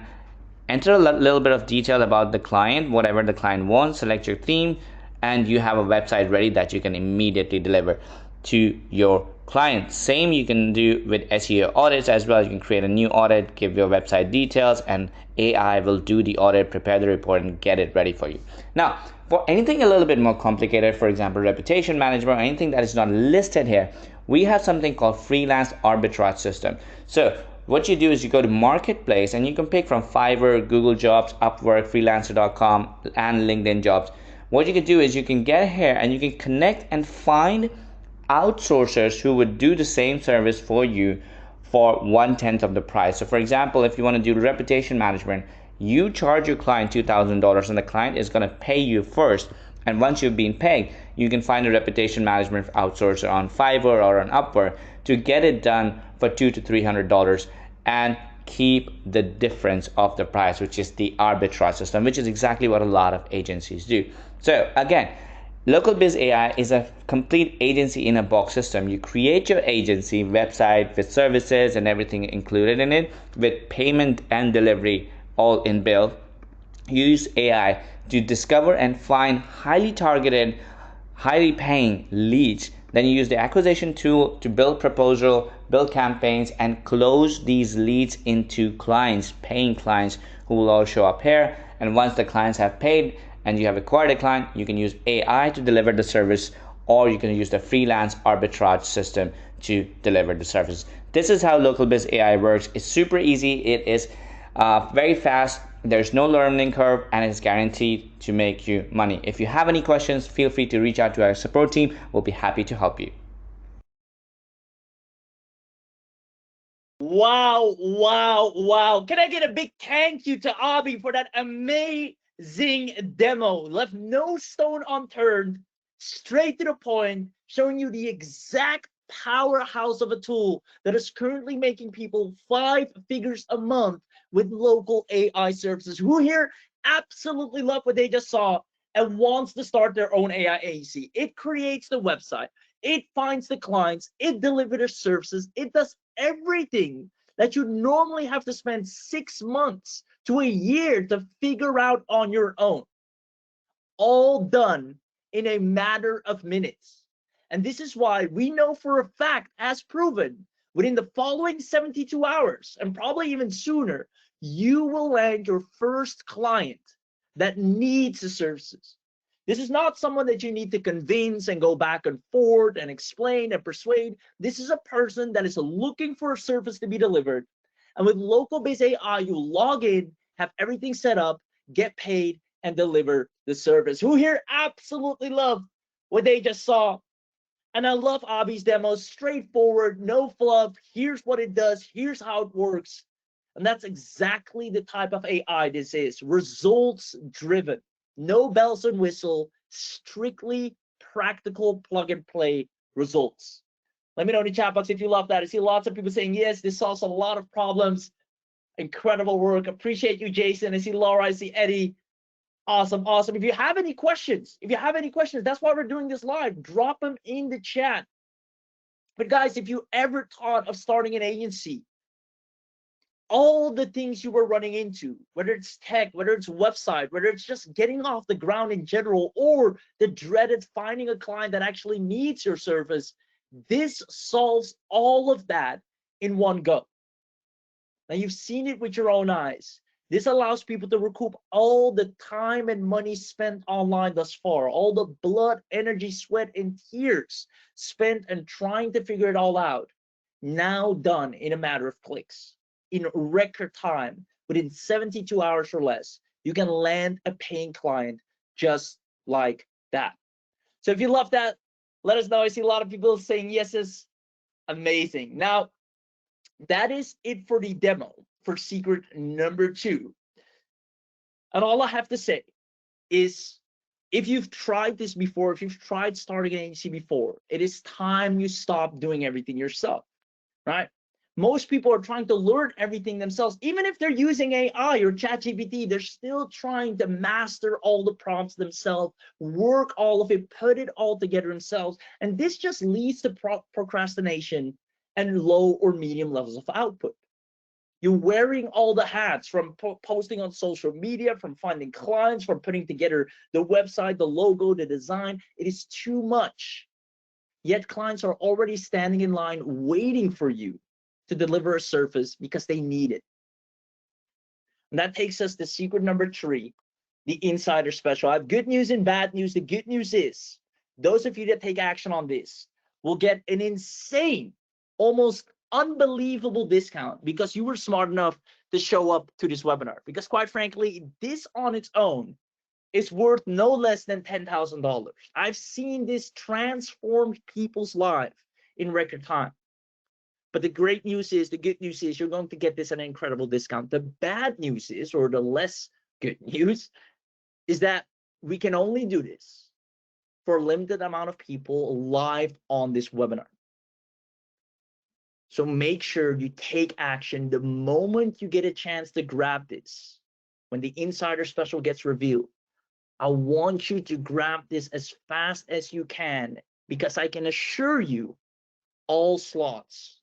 enter a little bit of detail about the client, whatever the client wants, select your theme, and you have a website ready that you can immediately deliver to your client. Same you can do with SEO audits as well. You can create a new audit, give your website details, and AI will do the audit, prepare the report, and get it ready for you. Now, for anything a little bit more complicated, for example, reputation management, or anything that is not listed here, we have something called freelance arbitrage system. So what you do is you go to marketplace, and you can pick from Fiverr, Google Jobs, Upwork, freelancer.com, and LinkedIn Jobs. What you can do is you can get here and you can connect and find outsourcers who would do the same service for you for 1/10 of the price. So for example, if you want to do reputation management, you charge your client $2,000, and the client is going to pay you first. And once you've been paid, you can find a reputation management outsourcer on Fiverr or on Upwork to get it done for $200 to $300 and keep the difference of the price, which is the arbitrage system, which is exactly what a lot of agencies do. So again, LocalBizAI is a complete agency in a box system. You create your agency website with services and everything included in it, with payment and delivery all inbuilt. Use AI to discover and find highly targeted, highly paying leads. Then you use the acquisition tool to build proposal, build campaigns, and close these leads into clients, paying clients, who will all show up here. And once the clients have paid and you have acquired a client, you can use AI to deliver the service, or you can use the freelance arbitrage system to deliver the service. This is how LocalBizAI works. It's super easy. It is very fast. There's no learning curve, and it's guaranteed to make you money. If you have any questions, feel free to reach out to our support team. We'll be happy to help you. Wow, wow, wow. Can I get a big thank you to Abhi for that amazing demo? Left no stone unturned, straight to the point, showing you the exact powerhouse of a tool that is currently making people 5 figures a month with local AI services. Who here absolutely love what they just saw and wants to start their own AI agency? It creates the website, it finds the clients, it delivers the services, it does everything that you normally have to spend 6 months to a year to figure out on your own. All done in a matter of minutes. And this is why we know for a fact, as proven, within the following 72 hours, and probably even sooner, you will land your first client that needs the services. This is not someone that you need to convince and go back and forth and explain and persuade. This is a person that is looking for a service to be delivered. And with LocalBizAI, you log in, have everything set up, get paid, and deliver the service. Who here absolutely love what they just saw? And I love Abhi's demos, straightforward, no fluff. Here's what it does. Here's how it works. And that's exactly the type of AI this is, results driven. No bells and whistle, strictly practical plug and play results. Let me know in the chat box if you love that. I see lots of people saying, yes, this solves a lot of problems. Incredible work. Appreciate you, Jason. I see Laura, I see Eddie. Awesome, awesome. If you have any questions, that's why we're doing this live. Drop them in the chat. But guys, if you ever thought of starting an agency, all the things you were running into, whether it's tech, whether it's website, whether it's just getting off the ground in general, or the dreaded finding a client that actually needs your service, this solves all of that in one go. Now you've seen it with your own eyes. This allows people to recoup all the time and money spent online thus far, all the blood, energy, sweat, and tears spent and trying to figure it all out, now done in a matter of clicks. In record time, within 72 hours or less, you can land a paying client just like that. So if you love that, let us know. I see a lot of people saying yeses. Amazing. Now, that is it for the demo for secret number 2. And all I have to say is, if you've tried this before, if you've tried starting an agency before, it is time you stop doing everything yourself, right? Most people are trying to learn everything themselves. Even if they're using AI or ChatGPT, they're still trying to master all the prompts themselves, work all of it, put it all together themselves. And this just leads to procrastination and low or medium levels of output. You're wearing all the hats, from posting on social media, from finding clients, from putting together the website, the logo, the design. It is too much. Yet clients are already standing in line waiting for you to deliver a service because they need it. And that takes us to secret number 3, the insider special. I have good news and bad news. The good news is, those of you that take action on this will get an insane, almost unbelievable discount because you were smart enough to show up to this webinar. Because quite frankly, this on its own is worth no less than $10,000. I've seen this transform people's lives in record time. But the great news is, the good news is, you're going to get this at an incredible discount. The bad news is, or the less good news, is that we can only do this for a limited amount of people live on this webinar. So make sure you take action the moment you get a chance to grab this. When the insider special gets revealed, I want you to grab this as fast as you can, because I can assure you all slots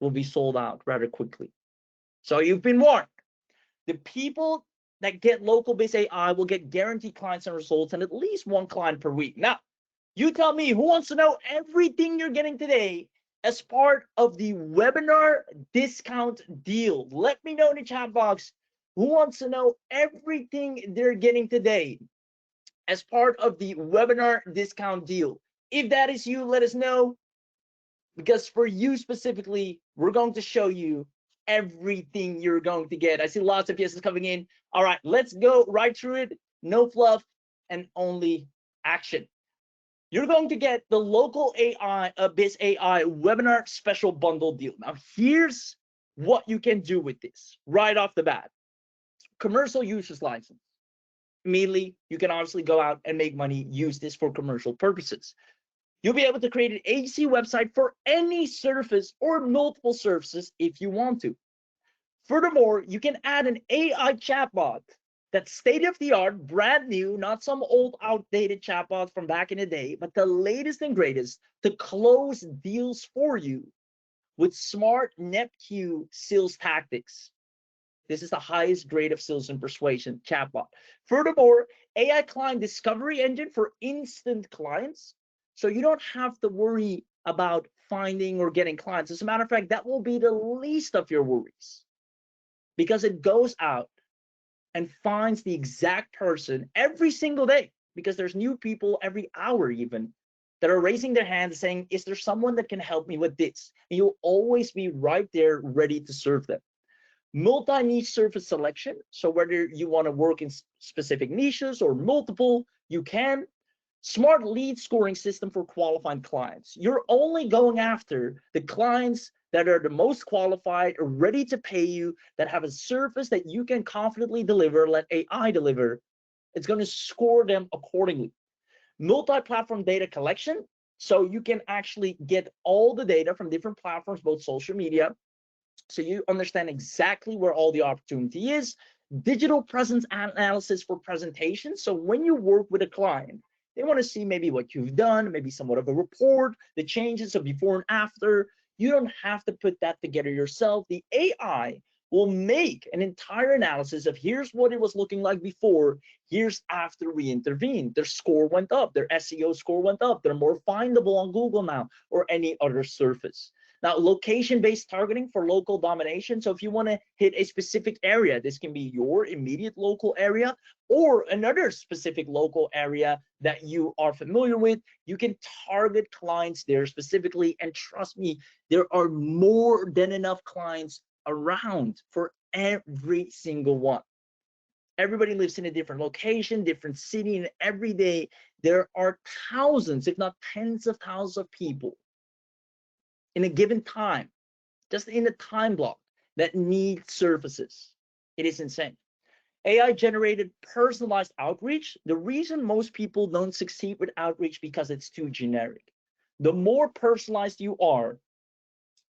will be sold out rather quickly. So you've been warned. The people that get LocalBizAI will get guaranteed clients and results, and at least 1 client per week. Now, you tell me, who wants to know everything you're getting today as part of the webinar discount deal? Let me know in the chat box who wants to know everything they're getting today as part of the webinar discount deal. If that is you, let us know, because for you specifically, we're going to show you everything you're going to get. I see lots of yeses coming in. All right, let's go right through it. No fluff and only action. You're going to get the LocalBizAI webinar special bundle deal. Now, here's what you can do with this right off the bat. Commercial users license. Immediately, you can obviously go out and make money, use this for commercial purposes. You'll be able to create an agency website for any service or multiple services if you want to. Furthermore, you can add an AI chatbot that's state-of-the-art, brand new, not some old outdated chatbot from back in the day, but the latest and greatest to close deals for you with smart NetQ sales tactics. This is the highest grade of sales and persuasion chatbot. Furthermore, AI client discovery engine for instant clients. So you don't have to worry about finding or getting clients. As a matter of fact, that will be the least of your worries, because it goes out and finds the exact person every single day, because there's new people every hour even that are raising their hands saying, is there someone that can help me with this? And you'll always be right there ready to serve them. Multi-niche service selection. So whether you want to work in specific niches or multiple, you can. Smart lead scoring system for qualified clients. You're only going after the clients that are the most qualified, or ready to pay you, that have a service that you can confidently deliver, let AI deliver. It's going to score them accordingly. Multi-platform data collection. So you can actually get all the data from different platforms, both social media, so you understand exactly where all the opportunity is. Digital presence analysis for presentation. So when you work with a client, they want to see maybe what you've done, maybe somewhat of a report, the changes of before and after. You don't have to put that together yourself. The AI will make an entire analysis of, here's what it was looking like before, here's after we intervened. Their score went up, their SEO score went up, they're more findable on Google now or any other surface. Now, location-based targeting for local domination. So if you want to hit a specific area, this can be your immediate local area or another specific local area that you are familiar with. You can target clients there specifically. And trust me, there are more than enough clients around for every single one. Everybody lives in a different location, different city, and every day there are thousands, if not tens of thousands of people in a given time, just in a time block, that need services. It is insane. AI generated personalized outreach. The reason most people don't succeed with outreach, because it's too generic. The more personalized you are,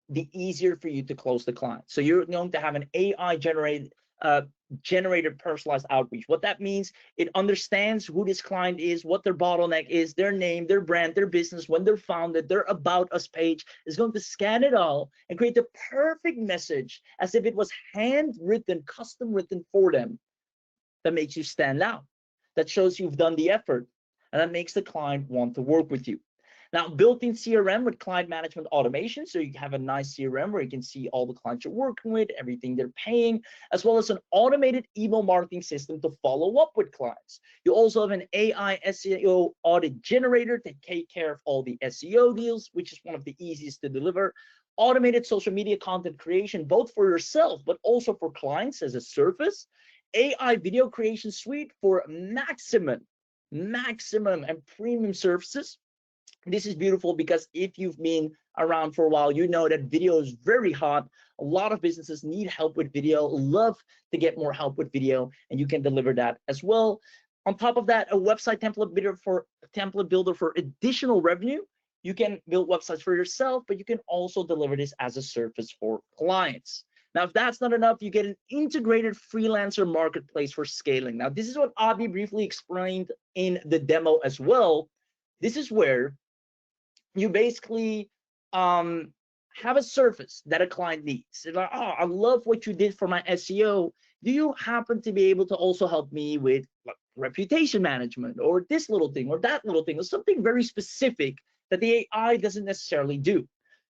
the easier for you to close the client. So you're going to have an AI generated personalized outreach. What that means, it understands who this client is, what their bottleneck is, their name, their brand, their business, when they're founded, their about us page. Is going to scan it all and create the perfect message as if it was handwritten, custom written for them, that makes you stand out, that shows you've done the effort, and that makes the client want to work with you. Now, built-in CRM with client management automation. So you have a nice CRM where you can see all the clients you're working with, everything they're paying, as well as an automated email marketing system to follow up with clients. You also have an AI SEO audit generator to take care of all the SEO deals, which is one of the easiest to deliver. Automated social media content creation, both for yourself, but also for clients as a service. AI video creation suite for maximum and premium services. This is beautiful because if you've been around for a while, you know that video is very hot. A lot of businesses need help with video, love to get more help with video, and you can deliver that as well. On top of that, a website template builder for additional revenue. You can build websites for yourself, but you can also deliver this as a service for clients. Now, if that's not enough, you get an integrated freelancer marketplace for scaling. Now, this is what Abhi briefly explained in the demo as well. This is where you basically have a service that a client needs. They're like, oh, I love what you did for my SEO. Do you happen to be able to also help me with like reputation management, or this little thing or that little thing, or something very specific that the AI doesn't necessarily do?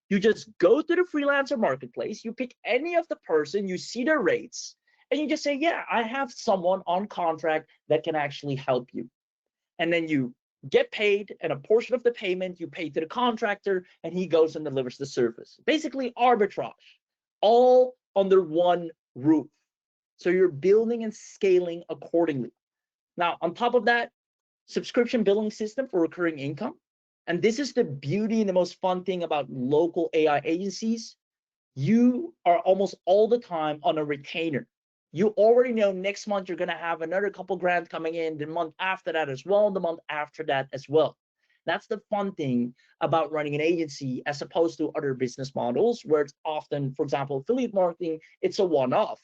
You just go to the freelancer marketplace, you pick any of the person, you see their rates, and you just say, yeah, I have someone on contract that can actually help you. And then you get paid, and a portion of the payment you pay to the contractor, and he goes and delivers the service. Basically arbitrage, all under one roof. So you're building and scaling accordingly. Now, on top of that, subscription billing system for recurring income. And this is the beauty and the most fun thing about local AI agencies. You are almost all the time on a retainer. You already know next month you're going to have another couple grand coming in, the month after that as well, the month after that as well. That's the fun thing about running an agency, as opposed to other business models where it's often, for example, affiliate marketing, it's a one-off.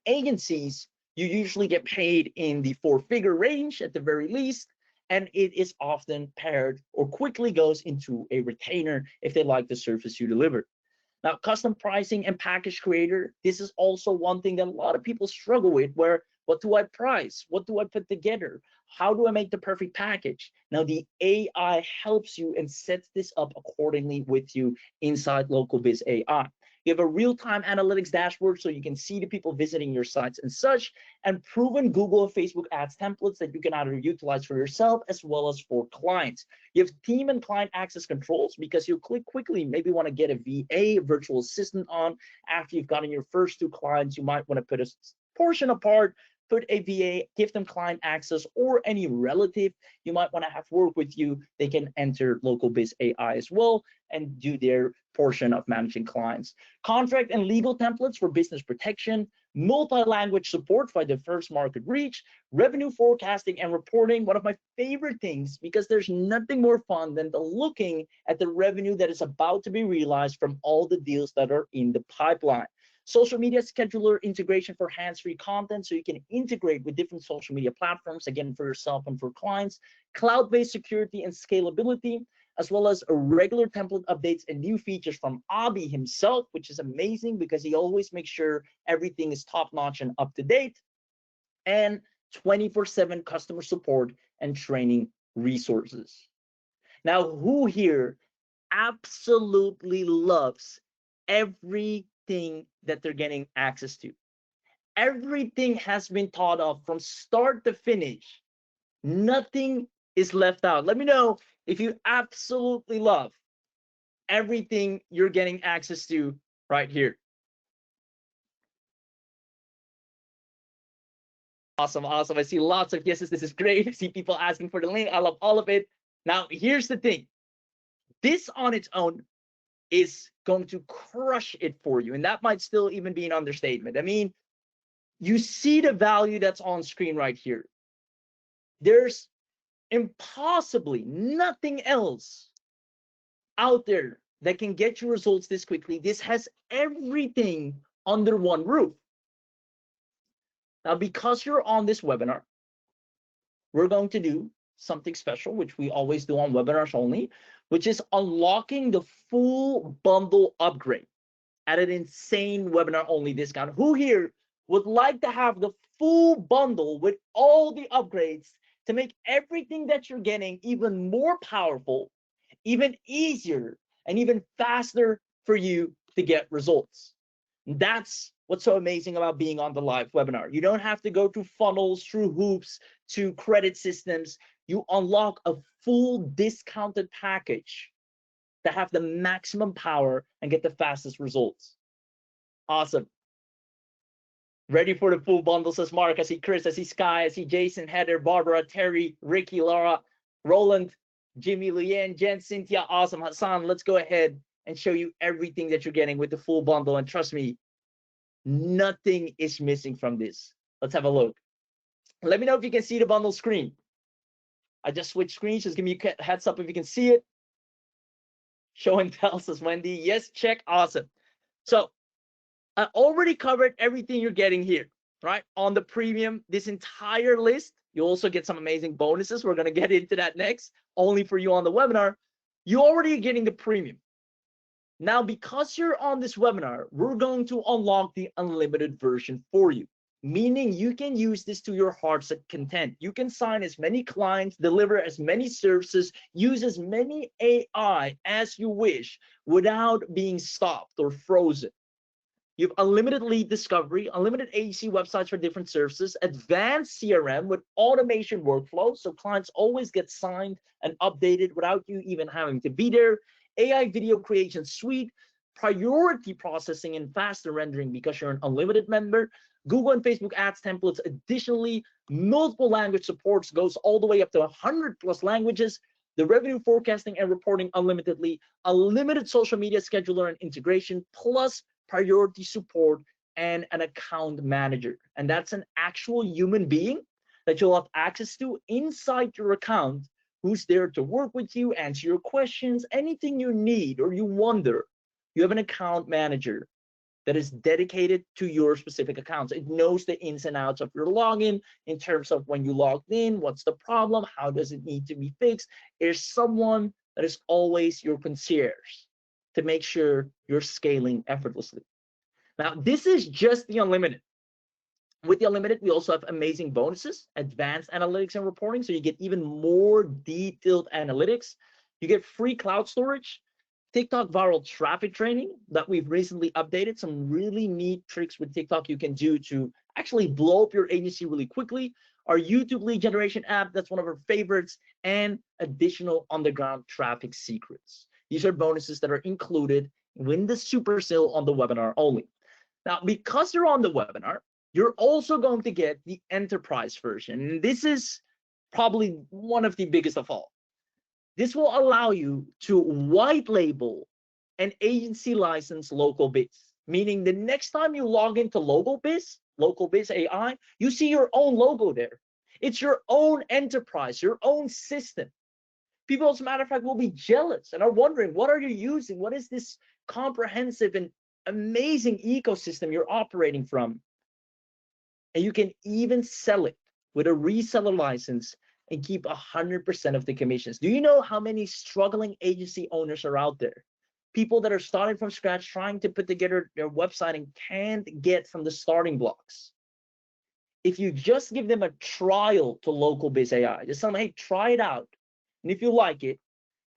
Agencies, you usually get paid in the four-figure range at the very least, and it is often paired or quickly goes into a retainer if they like the service you deliver. Now, custom pricing and package creator, this is also one thing that a lot of people struggle with, where what do I price? What do I put together? How do I make the perfect package? Now, the AI helps you and sets this up accordingly with you inside LocalBizAI. You have a real-time analytics dashboard so you can see the people visiting your sites and such, and proven Google and Facebook ads templates that you can either utilize for yourself as well as for clients. You have team and client access controls because you'll click quickly, maybe want to get a VA, virtual assistant on. After you've gotten your first 2 clients, you might want to put a portion apart, put a VA, give them client access, or any relative you might want to have work with you, they can enter LocalBizAI as well and do their portion of managing clients. Contract and legal templates for business protection, multi-language support for diverse market reach, revenue forecasting and reporting, one of my favorite things, because there's nothing more fun than looking at the revenue that is about to be realized from all the deals that are in the pipeline. Social media scheduler integration for hands-free content, so you can integrate with different social media platforms, again, for yourself and for clients. Cloud-based security and scalability, as well as regular template updates and new features from Abhi himself, which is amazing because he always makes sure everything is top-notch and up-to-date. And 24/7 customer support and training resources. Now, who here absolutely loves everything that they're getting access to? Everything has been thought of from start to finish. Nothing is left out. Let me know if you absolutely love everything you're getting access to right here. Awesome, awesome. I see lots of yeses. This is great. I see people asking for the link. I love all of it. Now, here's the thing. This on its own is going to crush it for you. And that might still even be an understatement. I mean, you see the value that's on screen right here. There's impossibly nothing else out there that can get you results this quickly. This has everything under one roof. Now, because you're on this webinar, we're going to do something special, which we always do on webinars only, which is unlocking the full bundle upgrade at an insane webinar only discount. Who here would like to have the full bundle with all the upgrades to make everything that you're getting even more powerful, even easier, and even faster for you to get results? That's what's so amazing about being on the live webinar. You don't have to go through funnels, through hoops, to credit systems. You unlock a full discounted package to have the maximum power and get the fastest results. Awesome. Ready for the full bundle, says Mark. I see Chris, I see Sky, I see Jason, Heather, Barbara, Terry, Ricky, Laura, Roland, Jimmy, Luyen, Jen, Cynthia. Awesome. Hassan, let's go ahead and show you everything that you're getting with the full bundle. And trust me, nothing is missing from this. Let's have a look. Let me know if you can see the bundle screen. I just switched screens. Just give me a heads up if you can see it. Show and tell, says Wendy. Yes, check. Awesome. So I already covered everything you're getting here, right? On the premium, this entire list, you also get some amazing bonuses. We're going to get into that next, only for you on the webinar. You already are getting the premium. Now, because you're on this webinar, we're going to unlock the unlimited version for you, meaning you can use this to your heart's content. You can sign as many clients, deliver as many services, use as many AI as you wish without being stopped or frozen. You have unlimited lead discovery, unlimited AEC websites for different services, advanced CRM with automation workflow, so clients always get signed and updated without you even having to be there. AI video creation suite, priority processing and faster rendering because you're an unlimited member. Google and Facebook ads templates. Additionally, multiple language supports, goes all the way up to 100+ languages. The revenue forecasting and reporting unlimitedly, unlimited social media scheduler and integration, plus priority support and an account manager. And that's an actual human being that you'll have access to inside your account, who's there to work with you, answer your questions, anything you need or you wonder. You have an account manager that is dedicated to your specific accounts. It knows the ins and outs of your login in terms of when you logged in, what's the problem, how does it need to be fixed. There's someone that is always your concierge. to make sure you're scaling effortlessly. Now, this is just the unlimited. With the unlimited, we also have amazing bonuses, advanced analytics and reporting, so you get even more detailed analytics. You get free cloud storage, TikTok viral traffic training that we've recently updated, some really neat tricks with TikTok you can do to actually blow up your agency really quickly. Our YouTube lead generation app, that's one of our favorites, and additional on-the-ground traffic secrets. These are bonuses that are included in the super sale on the webinar only. Now, because you're on the webinar, you're also going to get the enterprise version. And this is probably one of the biggest of all. This will allow you to white label an agency licensed LocalBiz, meaning the next time you log into LocalBizAI, you see your own logo there. It's your own enterprise, your own system. People, as a matter of fact, will be jealous and are wondering, what are you using? What is this comprehensive and amazing ecosystem you're operating from? And you can even sell it with a reseller license and keep 100% of the commissions. Do you know how many struggling agency owners are out there? People that are starting from scratch, trying to put together their website and can't get from the starting blocks. If you just give them a trial to LocalBizAI, just tell them, hey, try it out. And if you like it,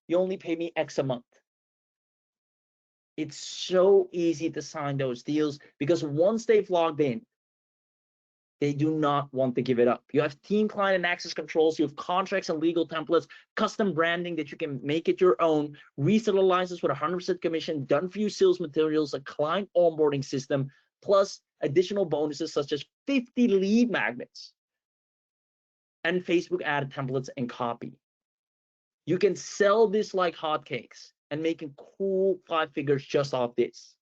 you only pay me X a month. It's so easy to sign those deals because once they've logged in, they do not want to give it up. You have team, client, and access controls. You have contracts and legal templates, custom branding that you can make it your own, reseller license with 100% commission, done for you sales materials, a client onboarding system, plus additional bonuses such as 50 lead magnets and Facebook ad templates and copy. You can sell this like hotcakes and make a cool 5 figures just off this.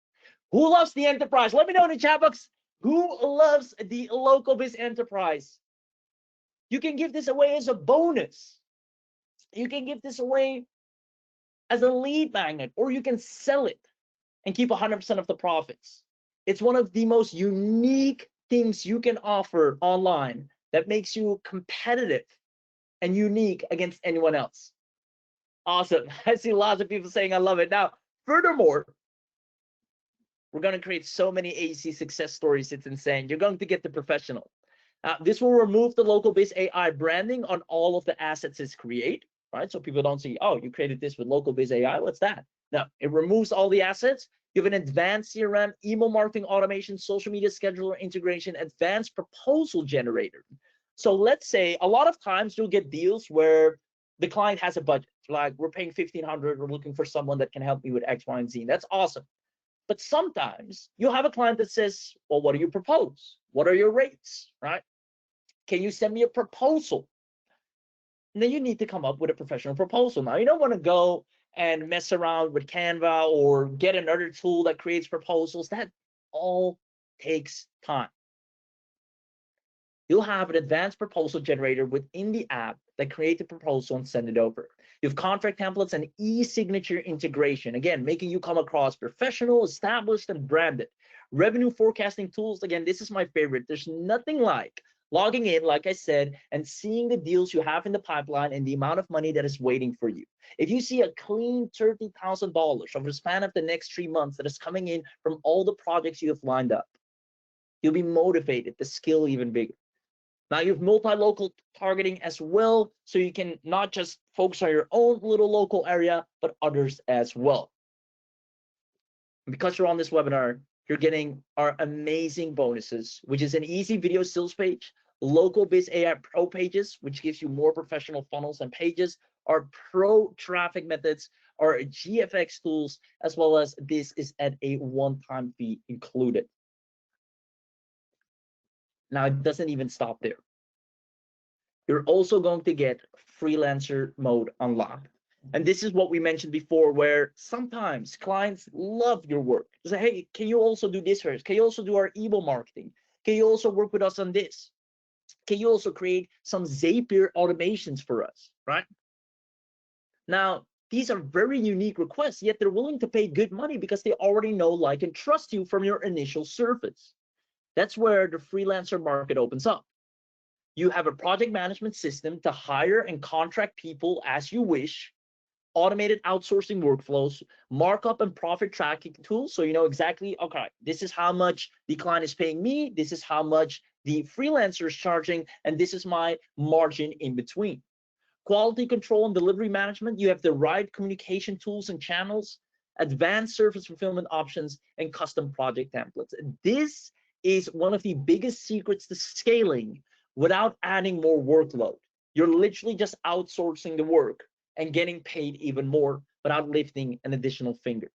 Who loves the enterprise? Let me know in the chat box. Who loves the LocalBiz enterprise? You can give this away as a bonus. You can give this away as a lead magnet, or you can sell it and keep 100% of the profits. It's one of the most unique things you can offer online that makes you competitive and unique against anyone else. Awesome. I see lots of people saying I love it. Now, furthermore, we're going to create so many agency success stories. It's insane. You're going to get the professional. This will remove the LocalBizAI branding on all of the assets it's create, right? So people don't see, oh, you created this with LocalBizAI. What's that? No, it removes all the assets. You have an advanced CRM, email marketing automation, social media scheduler integration, advanced proposal generator. So let's say a lot of times you'll get deals where the client has a budget, like we're paying $1,500, we're looking for someone that can help me with X, Y, and Z. That's awesome. But sometimes you have a client that says, well, what do you propose? What are your rates, right? Can you send me a proposal? And then you need to come up with a professional proposal. Now, you don't want to go and mess around with Canva or get another tool that creates proposals. That all takes time. You'll have an advanced proposal generator within the app that creates a proposal and send it over. You have contract templates and e-signature integration, again, making you come across professional, established, and branded. Revenue forecasting tools, again, this is my favorite. There's nothing like logging in, like I said, and seeing the deals you have in the pipeline and the amount of money that is waiting for you. If you see a clean $30,000 over the span of the next 3 months that is coming in from all the projects you have lined up, you'll be motivated to scale even bigger. Now you have multi-local targeting as well, so you can not just focus on your own little local area, but others as well. And because you're on this webinar, you're getting our amazing bonuses, which is an easy video sales page, LocalBizAI Pro pages, which gives you more professional funnels and pages, our pro traffic methods, our GFX tools, as well as this is at a one-time fee included. Now, it doesn't even stop there. You're also going to get freelancer mode unlocked. And this is what we mentioned before, where sometimes clients love your work. They say, hey, can you also do this for us? Can you also do our email marketing? Can you also work with us on this? Can you also create some Zapier automations for us, right? Now, these are very unique requests, yet they're willing to pay good money because they already know, like, and trust you from your initial service. That's where the freelancer market opens up. You have a project management system to hire and contract people as you wish, automated outsourcing workflows, markup and profit tracking tools. So you know exactly, okay, this is how much the client is paying me, this is how much the freelancer is charging, and this is my margin in between. Quality control and delivery management, you have the right communication tools and channels, advanced service fulfillment options, and custom project templates. This is one of the biggest secrets to scaling without adding more workload. You're literally just outsourcing the work and getting paid even more without lifting an additional finger.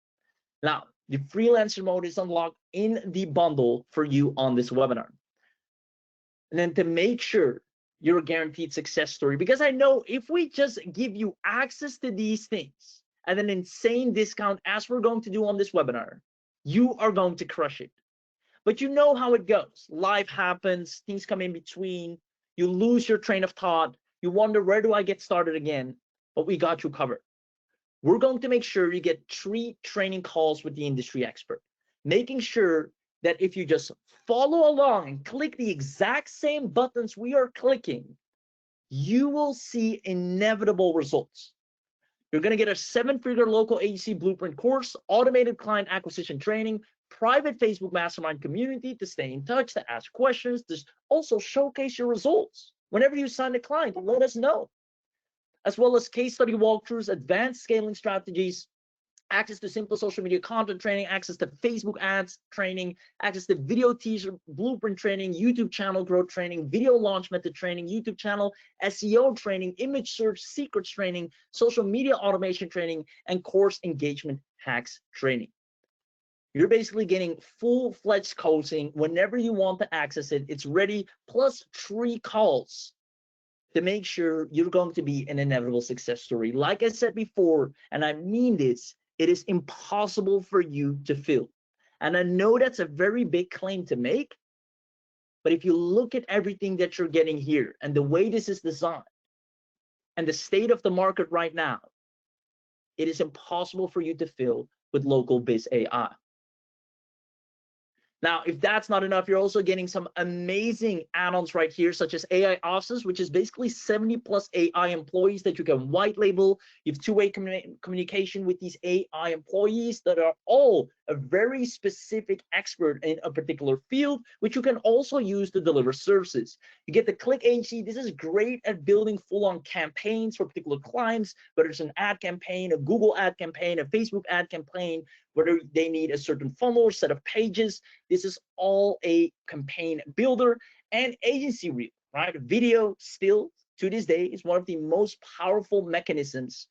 Now, the freelancer mode is unlocked in the bundle for you on this webinar. And then to make sure you're a guaranteed success story, because I know if we just give you access to these things at an insane discount, as we're going to do on this webinar, you are going to crush it. But you know how it goes. Life happens, things come in between, you lose your train of thought, you wonder, where do I get started again? But we got you covered. We're going to make sure you get 3 training calls with the industry expert, making sure that if you just follow along and click the exact same buttons we are clicking, you will see inevitable results. You're going to get a 7-figure local agency blueprint course, automated client acquisition training, private Facebook mastermind community to stay in touch, to ask questions, to also showcase your results. Whenever you sign a client, let us know. As well as case study walkthroughs, advanced scaling strategies, access to simple social media content training, access to Facebook ads training, access to video teaser blueprint training, YouTube channel growth training, video launch method training, YouTube channel SEO training, image search secrets training, social media automation training, and course engagement hacks training. You're basically getting full-fledged coaching whenever you want to access it. It's ready, plus 3 calls to make sure you're going to be an inevitable success story. Like I said before, and I mean this, it is impossible for you to fill. And I know that's a very big claim to make, but if you look at everything that you're getting here and the way this is designed and the state of the market right now, it is impossible for you to fill with LocalBizAI. Now, if that's not enough, you're also getting some amazing add-ons right here, such as AI Upsells, which is basically 70+ AI employees that you can white label. You have two-way communication with these AI employees that are all a very specific expert in a particular field, which you can also use to deliver services. You get the Click Agency. This is great at building full-on campaigns for particular clients, whether it's an ad campaign, a Google ad campaign, a Facebook ad campaign, whether they need a certain funnel or set of pages. This is all a campaign builder. And agency reel, right? Video still to this day is one of the most powerful mechanisms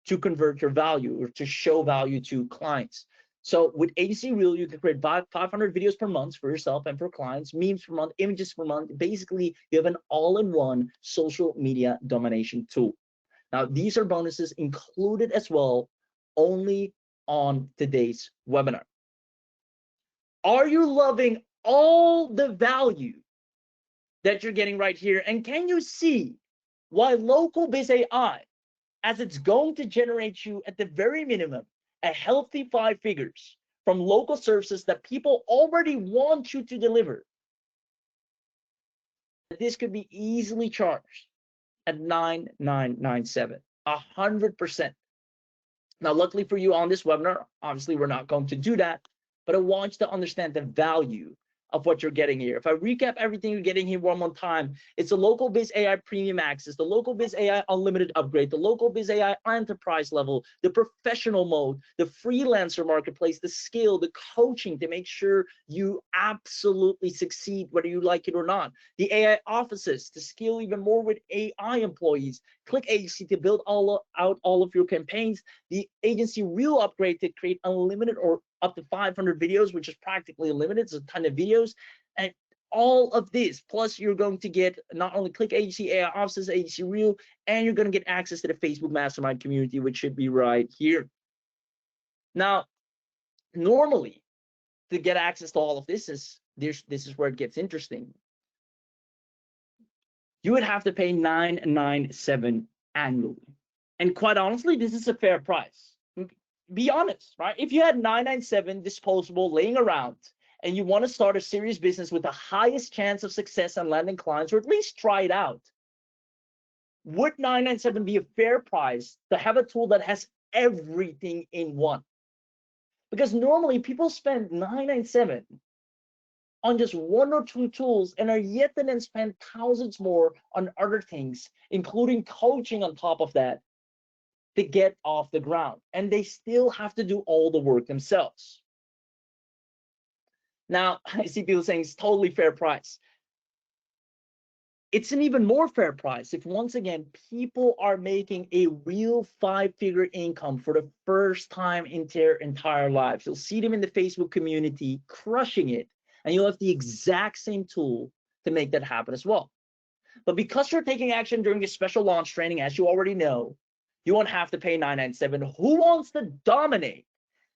to convert your value or to show value to clients. So with agency reel, you can create 500 videos per month for yourself and for clients, memes per month, images per month. Basically, you have an all-in-one social media domination tool. Now, these are bonuses included as well, only on today's webinar. Are you loving all the value that you're getting right here? And can you see why LocalBizAI, as it's going to generate you at the very minimum a healthy 5 figures from local services that people already want you to deliver, this could be easily charged at 9,997, 100%. Now, luckily for you on this webinar, obviously we're not going to do that, but I want you to understand the value of what you're getting here. If I recap everything you're getting here one more time, it's the LocalBizAI Premium Access, the LocalBizAI Unlimited Upgrade, the LocalBizAI Enterprise level, the Professional Mode, the Freelancer Marketplace, the skill, the coaching to make sure you absolutely succeed, whether you like it or not, the AI offices to scale even more with AI employees, Click Agency to build out all of your campaigns, the Agency Reel Upgrade to create unlimited or up to 500 videos, which is practically unlimited. It's a ton of videos. And all of this, plus you're going to get not only Click Agency, AI Offices, Agency Reel, and you're going to get access to the Facebook Mastermind community, which should be right here. Now, normally, to get access to all of this is where it gets interesting. You would have to pay $997 annually. And quite honestly, this is a fair price. Be honest, right? If you had $997 disposable laying around and you want to start a serious business with the highest chance of success and landing clients, or at least try it out, Would 997 be a fair price to have a tool that has everything in one? Because normally people spend 997 on just one or two tools and are yet to then spend thousands more on other things, including coaching on top of that, to get off the ground. And they still have to do all the work themselves. Now, I see people saying it's totally fair price. It's an even more fair price if, once again, people are making a real 5-figure income for the first time in their entire lives. You'll see them in the Facebook community crushing it, and you'll have the exact same tool to make that happen as well. But because you're taking action during this special launch training, as you already know, you won't have to pay $997. Who wants to dominate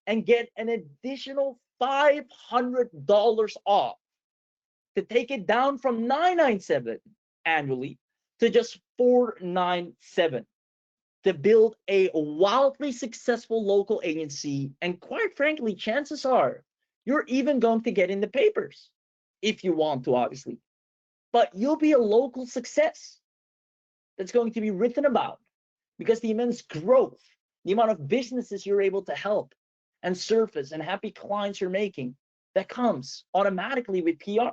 and get an additional $500 off to take it down from $997 annually to just $497 to build a wildly successful local agency? And quite frankly, chances are you're even going to get in the papers if you want to, obviously. But you'll be a local success that's going to be written about because the immense growth, the amount of businesses you're able to help and surface and happy clients you're making, that comes automatically with PR.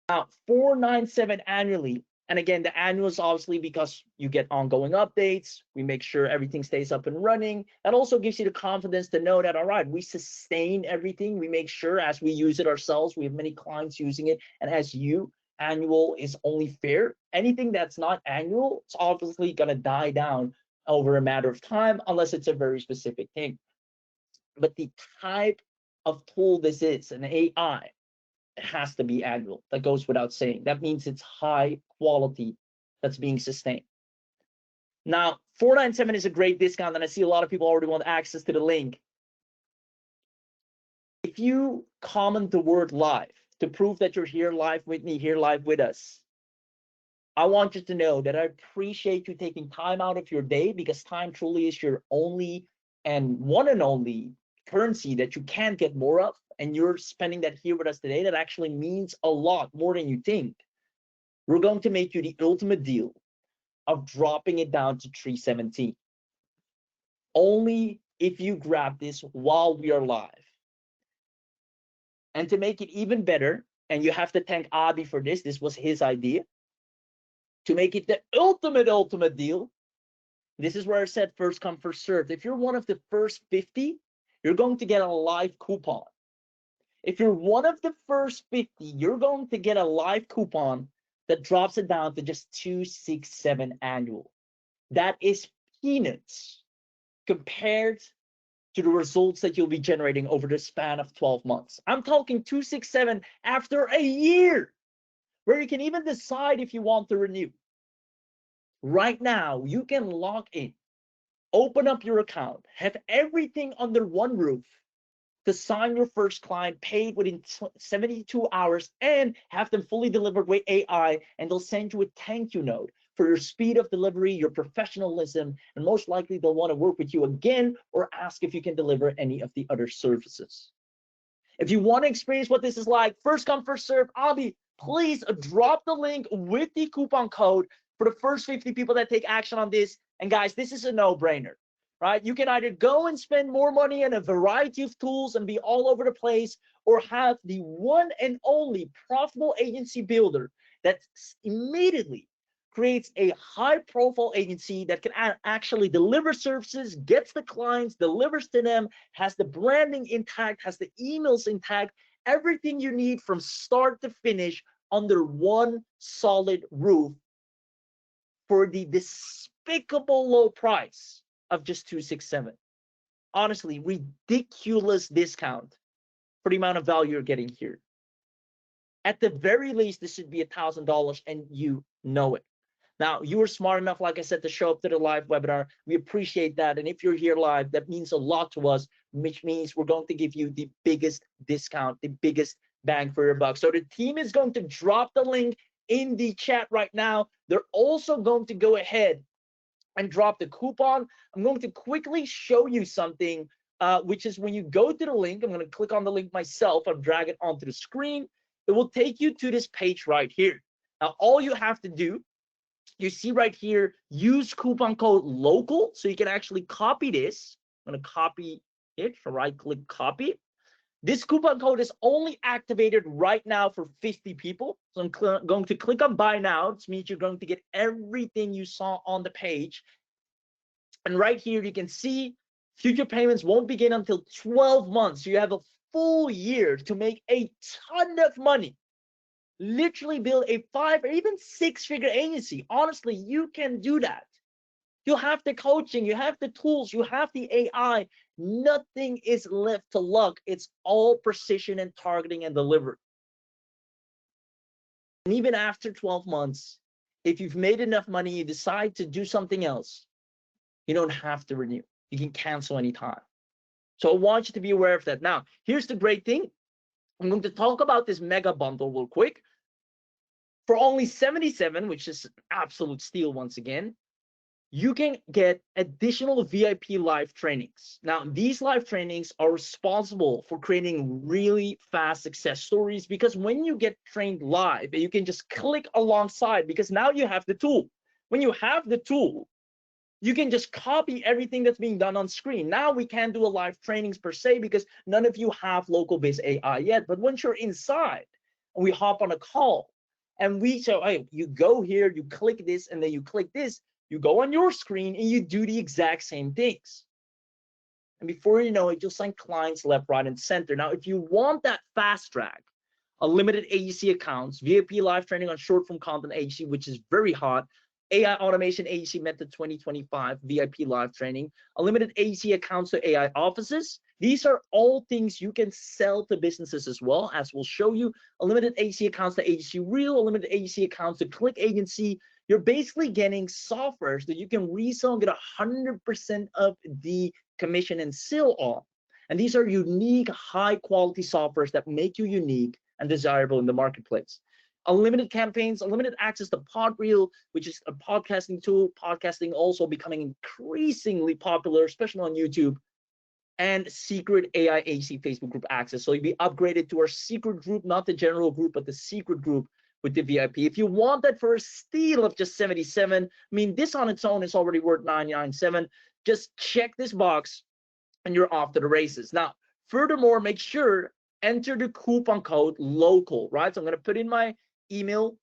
Now, $497 annually. And again, the annual is obviously because you get ongoing updates. We make sure everything stays up and running. That also gives you the confidence to know that, all right, we sustain everything. We make sure as we use it ourselves, we have many clients using it. And as you, annual is only fair. Anything that's not annual, it's obviously going to die down over a matter of time, unless it's a very specific thing. But the type of tool this is, an AI, it has to be annual. That goes without saying. That means it's high quality that's being sustained. Now, $497 is a great discount, and I see a lot of people already want access to the link. If you comment the word live to prove that you're here live with me, here live with us, I want you to know that I appreciate you taking time out of your day, because time truly is your only and one and only currency that you can't get more of. And you're spending that here with us today. That actually means a lot more than you think. We're going to make you the ultimate deal of dropping it down to $317. Only if you grab this while we are live. And to make it even better, and you have to thank Abhi for this, this was his idea, to make it the ultimate deal, this is where I said first come, first served. If you're one of the first 50, you're going to get a live coupon. If you're one of the first 50, you're going to get a live coupon that drops it down to just $267 annual. That is peanuts compared to the results that you'll be generating over the span of 12 months. I'm talking $267 after a year, where you can even decide if you want to renew. Right now, you can log in, open up your account, have everything under one roof, to sign your first client, paid within 72 hours, and have them fully delivered with AI, and they'll send you a thank you note for your speed of delivery, your professionalism, and most likely they'll want to work with you again or ask if you can deliver any of the other services. If you want to experience what this is like, first come, first serve, Abhi, please drop the link with the coupon code for the first 50 people that take action on this. And guys, this is a no-brainer. Right? You can either go and spend more money on a variety of tools and be all over the place, or have the one and only profitable agency builder that immediately creates a high-profile agency that can actually deliver services, gets the clients, delivers to them, has the branding intact, has the emails intact, everything you need from start to finish under one solid roof for the despicable low price of just $267. Honestly, ridiculous discount for the amount of value you're getting here. At the very least, this should be $1,000, and you know it. Now, you were smart enough, like I said, to show up to the live webinar. We appreciate that. And if you're here live, that means a lot to us, which means we're going to give you the biggest discount, the biggest bang for your buck. So the team is going to drop the link in the chat right now. They're also going to go ahead and drop the coupon. I'm going to quickly show you something, which is when you go to the link, I'm going to click on the link myself. I'll drag it onto the screen. It will take you to this page right here. Now, all you have to do You see right here, use coupon code local. So you can actually copy this. I'm going to copy it. So right click copy. This coupon code is only activated right now for 50 people. So I'm going to click on buy now. This means you're going to get everything you saw on the page. And right here, you can see future payments won't begin until 12 months. So you have a full year to make a ton of money. Literally build a 5 or even 6-figure agency. Honestly, you can do that. You have the coaching, you have the tools, you have the AI. Nothing is left to luck. It's all precision and targeting and delivery. And even after 12 months, if you've made enough money, you decide to do something else, you don't have to renew. You can cancel anytime. So I want you to be aware of that. Now, here's the great thing. I'm going to talk about this mega bundle real quick. For only $77, which is an absolute steal once again, you can get additional VIP live trainings. Now, these live trainings are responsible for creating really fast success stories, because when you get trained live, you can just click alongside, because now you have the tool. When you have the tool, you can just copy everything that's being done on screen. Now we can't do a live trainings per se because none of you have LocalBizAI yet. But once you're inside and we hop on a call and we say, hey, you go here, you click this, and then you click this, you go on your screen and you do the exact same things. And before you know it, you'll sign clients left, right, and center. Now, if you want that fast track, unlimited AEC accounts, VIP live training on short form content AEC, which is very hot, AI automation AEC method 2025 VIP live training, unlimited AEC accounts to AI offices. These are all things you can sell to businesses as well, as we'll show you. Unlimited AEC accounts to AEC Real, unlimited AEC accounts to Click Agency. You're basically getting softwares that you can resell and get 100% of the commission and sell on. And these are unique, high quality softwares that make you unique and desirable in the marketplace. Unlimited campaigns, unlimited access to Podreel, which is a podcasting tool. Podcasting also becoming increasingly popular, especially on YouTube. And secret AI AC Facebook group access. So you'll be upgraded to our secret group, not the general group, but the secret group with the VIP. If you want that for a steal of just 77, I mean, this on its own is already worth 99.7. Just check this box and you're off to the races. Now, furthermore, make sure enter the coupon code local, right? So I'm going to put in my email.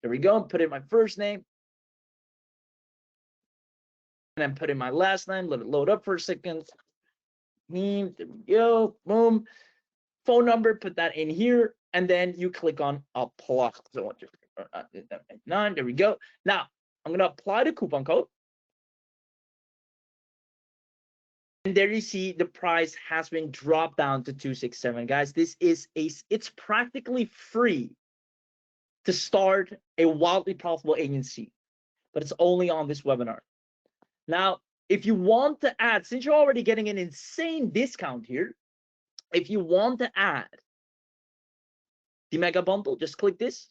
There we go. Put in my first name. And then put in my last name. Let it load up for a second. There we go. Boom. Phone number, put that in here. And then you click on apply. So 9, there we go. Now, I'm going to apply the coupon code. And there you see the price has been dropped down to 267. Guys, this is it's practically free to start a wildly profitable agency, but it's only on this webinar. Now, if you want to add, since you're already getting an insane discount here, if you want to add the mega bundle, just click this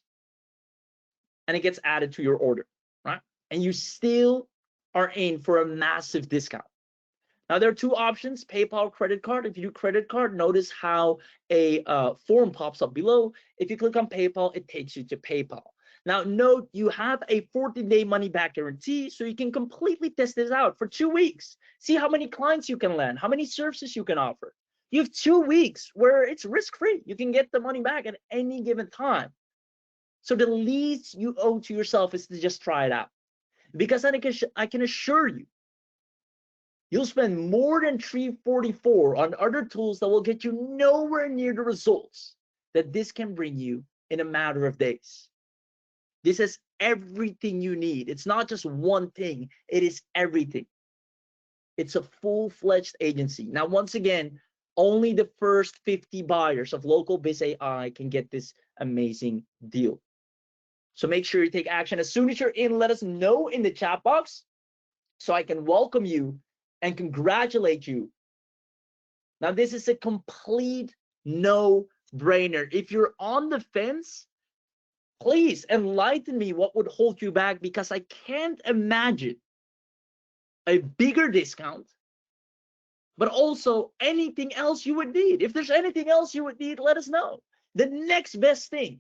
and it gets added to your order, right? And you still are in for a massive discount. Now, there are two options, PayPal, credit card. If you do credit card, notice how a form pops up below. If you click on PayPal, it takes you to PayPal. Now, note you have a 14-day money-back guarantee, so you can completely test this out for 2 weeks. See how many clients you can land, how many services you can offer. You have 2 weeks where it's risk-free. You can get the money back at any given time. So the least you owe to yourself is to just try it out. Because I can assure you, you'll spend more than $344 on other tools that will get you nowhere near the results that this can bring you in a matter of days. This is everything you need. It's not just one thing, it is everything. It's a full-fledged agency. Now, once again, only the first 50 buyers of LocalBizAI can get this amazing deal. So make sure you take action. As soon as you're in, let us know in the chat box so I can welcome you and congratulate you. Now, this is a complete no-brainer. If you're on the fence, please enlighten me what would hold you back, because I can't imagine a bigger discount, but also anything else you would need. If there's anything else you would need, let us know. The next best thing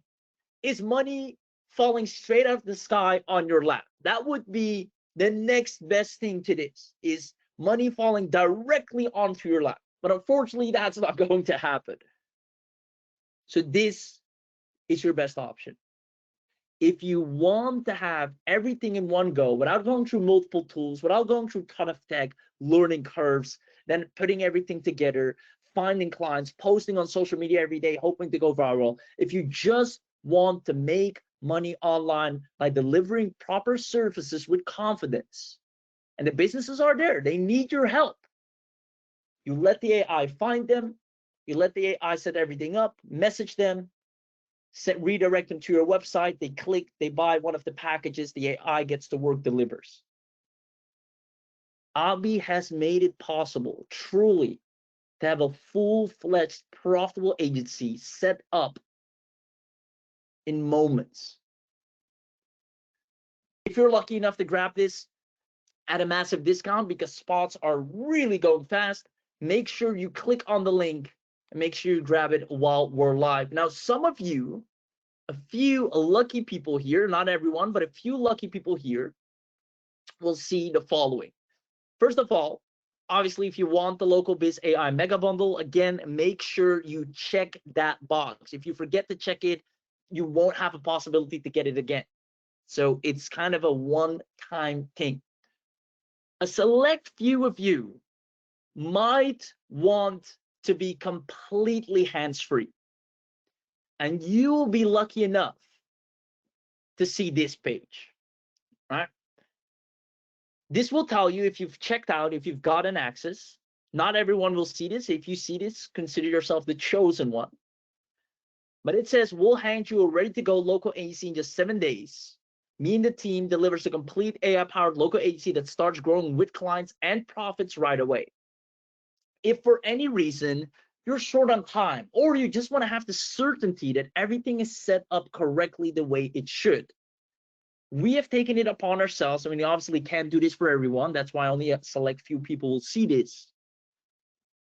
is money falling straight out of the sky on your lap. That would be the next best thing to this, is money falling directly onto your lap. But unfortunately, that's not going to happen. So this is your best option. If you want to have everything in one go without going through multiple tools, without going through ton of tech, learning curves, then putting everything together, finding clients, posting on social media every day, hoping to go viral. If you just want to make money online by delivering proper services with confidence, and the businesses are there, they need your help. You let the AI find them, you let the AI set everything up, message them, redirect them to your website, they click, they buy one of the packages, the AI gets to work, delivers. Abhi has made it possible, truly, to have a full-fledged, profitable agency set up in moments. If you're lucky enough to grab this at a massive discount, because spots are really going fast, make sure you click on the link and make sure you grab it while we're live. Now, some of you, a few lucky people here, not everyone, but a few lucky people here will see the following. First of all, obviously, if you want the LocalBizAI Mega Bundle, again, make sure you check that box. If you forget to check it, you won't have a possibility to get it again. So it's kind of a one-time thing. A select few of you might want to be completely hands-free, and you'll be lucky enough to see this page, right? This will tell you if you've checked out, if you've gotten access. Not everyone will see this. If you see this, consider yourself the chosen one. But it says, we'll hand you a ready-to-go local agency in just 7 days. Me and the team delivers a complete AI-powered local agency that starts growing with clients and profits right away. If for any reason you're short on time, or you just want to have the certainty that everything is set up correctly the way it should, we have taken it upon ourselves. I mean, we obviously can't do this for everyone. That's why only a select few people will see this.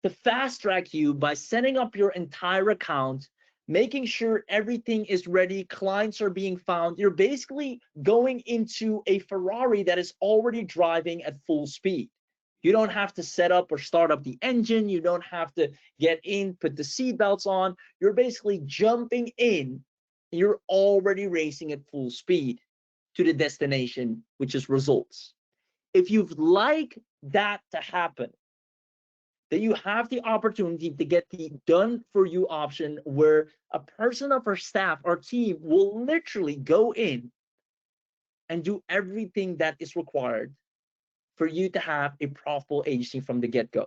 To fast track you by setting up your entire account, making sure everything is ready, clients are being found. You're basically going into a Ferrari that is already driving at full speed. You don't have to set up or start up the engine. You don't have to get in, put the seatbelts on. You're basically jumping in. You're already racing at full speed to the destination, which is results. If you'd like that to happen, then you have the opportunity to get the done for you option, where a person of our staff, our team, will literally go in and do everything that is required for you to have a profitable agency from the get-go.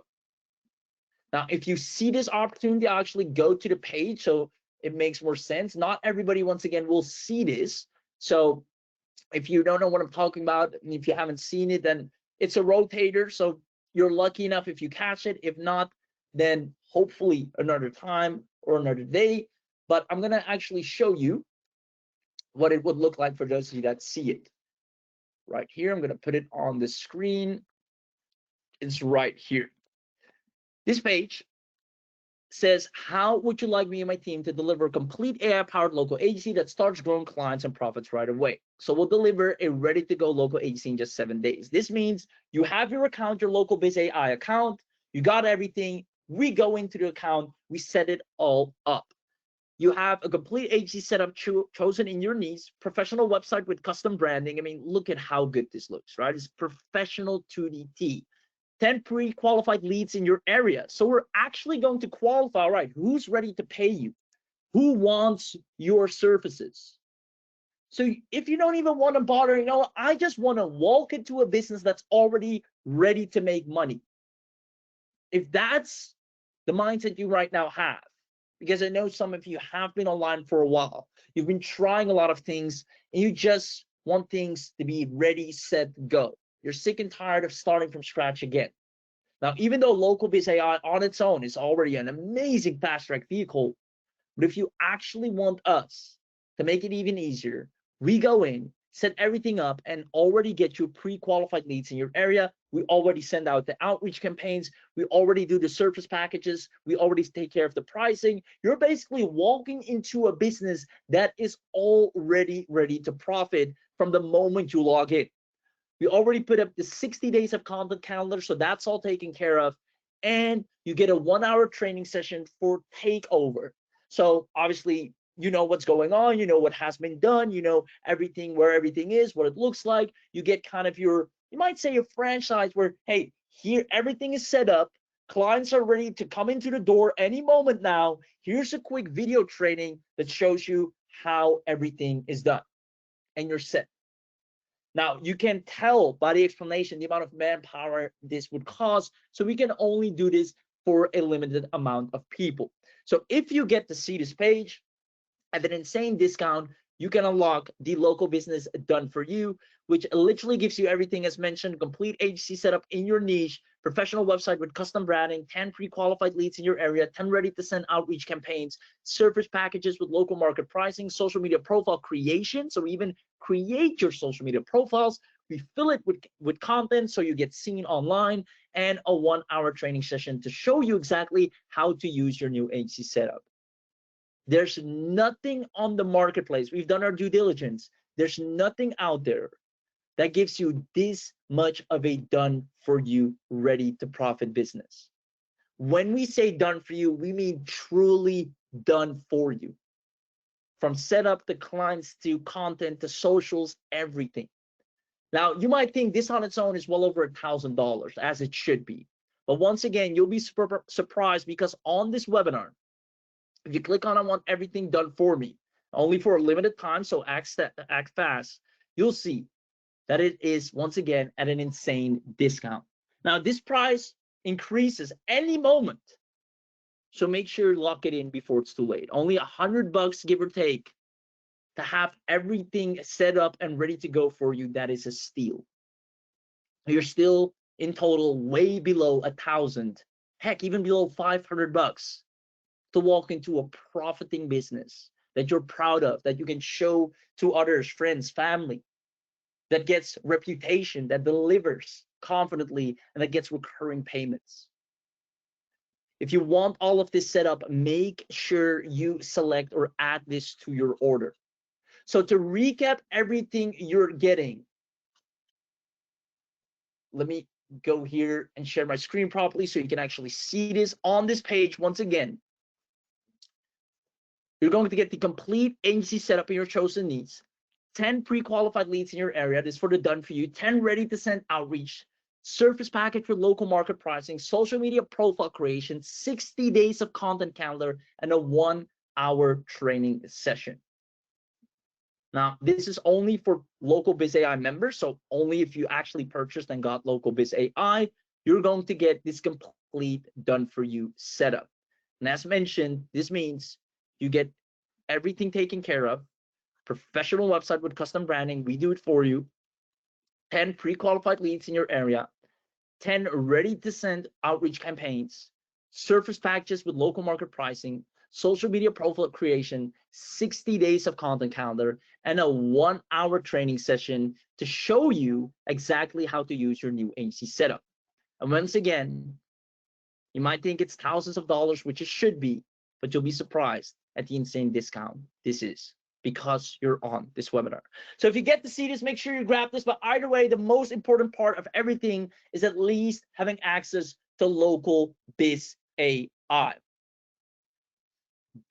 Now, if you see this opportunity, I'll actually go to the page so it makes more sense. Not everybody, once again, will see this. So if you don't know what I'm talking about, and if you haven't seen it, then it's a rotator. So you're lucky enough if you catch it. If not, then hopefully another time or another day. But I'm going to actually show you what it would look like for those of you that see it. Right here, I'm going to put it on the screen. It's right here. This page says, how would you like me and my team to deliver a complete AI-powered local agency that starts growing clients and profits right away? So we'll deliver a ready-to-go local agency in just 7 days. This means you have your account, your LocalBizAI account, you got everything, we go into the account, we set it all up. You have a complete agency setup chosen in your needs, professional website with custom branding. I mean, look at how good this looks, right? It's professional to the T. 10 pre-qualified leads in your area. So we're actually going to qualify, right? Who's ready to pay you? Who wants your services? So if you don't even want to bother, you know, I just want to walk into a business that's already ready to make money. If that's the mindset you right now have, because I know some of you have been online for a while, you've been trying a lot of things, and you just want things to be ready, set, go. You're sick and tired of starting from scratch again. Now, even though LocalBizAI on its own is already an amazing fast track vehicle, but if you actually want us to make it even easier, we go in, set everything up, and already get you pre-qualified leads in your area We already send out the outreach campaigns. We already do the service packages. We already take care of the pricing. You're basically walking into a business that is already ready to profit from the moment you log in. We already put up the 60 days of content calendar, so that's all taken care of. And you get a 1-hour training session for takeover. So obviously, you know what's going on, you know what has been done, you know everything, where everything is, what it looks like. You get kind of your, you might say, a franchise where, hey, here everything is set up. Clients are ready to come into the door any moment now. Here's a quick video training that shows you how everything is done, and you're set. Now, you can tell by the explanation the amount of manpower this would cost, so we can only do this for a limited amount of people. So if you get to see this page at an insane discount, you can unlock the local business done for you, which literally gives you everything as mentioned: complete agency setup in your niche, professional website with custom branding, 10 pre-qualified leads in your area, 10 ready to send outreach campaigns, service packages with local market pricing, social media profile creation. So we even create your social media profiles. We fill it with content so you get seen online, and a 1-hour training session to show you exactly how to use your new agency setup. There's nothing on the marketplace. We've done our due diligence. There's nothing out there that gives you this much of a done for you, ready to profit business. When we say done for you, we mean truly done for you. From setup to clients to content to socials, everything. Now, you might think this on its own is well over $1,000, as it should be. But once again, you'll be surprised, because on this webinar, if you click on "I want everything done for me," only for a limited time, so act fast, you'll see that it is once again at an insane discount. Now, this price increases any moment, so make sure you lock it in before it's too late. Only $100, give or take, to have everything set up and ready to go for you. That is a steal. You're still in total way below 1,000, heck, even below $500 to walk into a profiting business that you're proud of, that you can show to others, friends, family, that gets reputation, that delivers confidently, and that gets recurring payments. If you want all of this set up, make sure you select or add this to your order. So to recap everything you're getting, let me go here and share my screen properly so you can actually see this on this page. Once again, you're going to get the complete agency setup in your chosen needs, 10 pre-qualified leads in your area. This is for the done for you, 10 ready to send outreach, service package for local market pricing, social media profile creation, 60 days of content calendar, and a 1-hour training session. Now, this is only for LocalBizAI members, so only if you actually purchased and got LocalBizAI, you're going to get this complete done for you setup. And as mentioned, this means you get everything taken care of, professional website with custom branding, we do it for you, 10 pre-qualified leads in your area, 10 ready to send outreach campaigns, service packages with local market pricing, social media profile creation, 60 days of content calendar, and a 1-hour training session to show you exactly how to use your new agency setup. And once again, you might think it's thousands of dollars, which it should be, but you'll be surprised at the insane discount this is, because you're on this webinar. So if you get to see this, make sure you grab this. But either way, the most important part of everything is at least having access to LocalBizAI.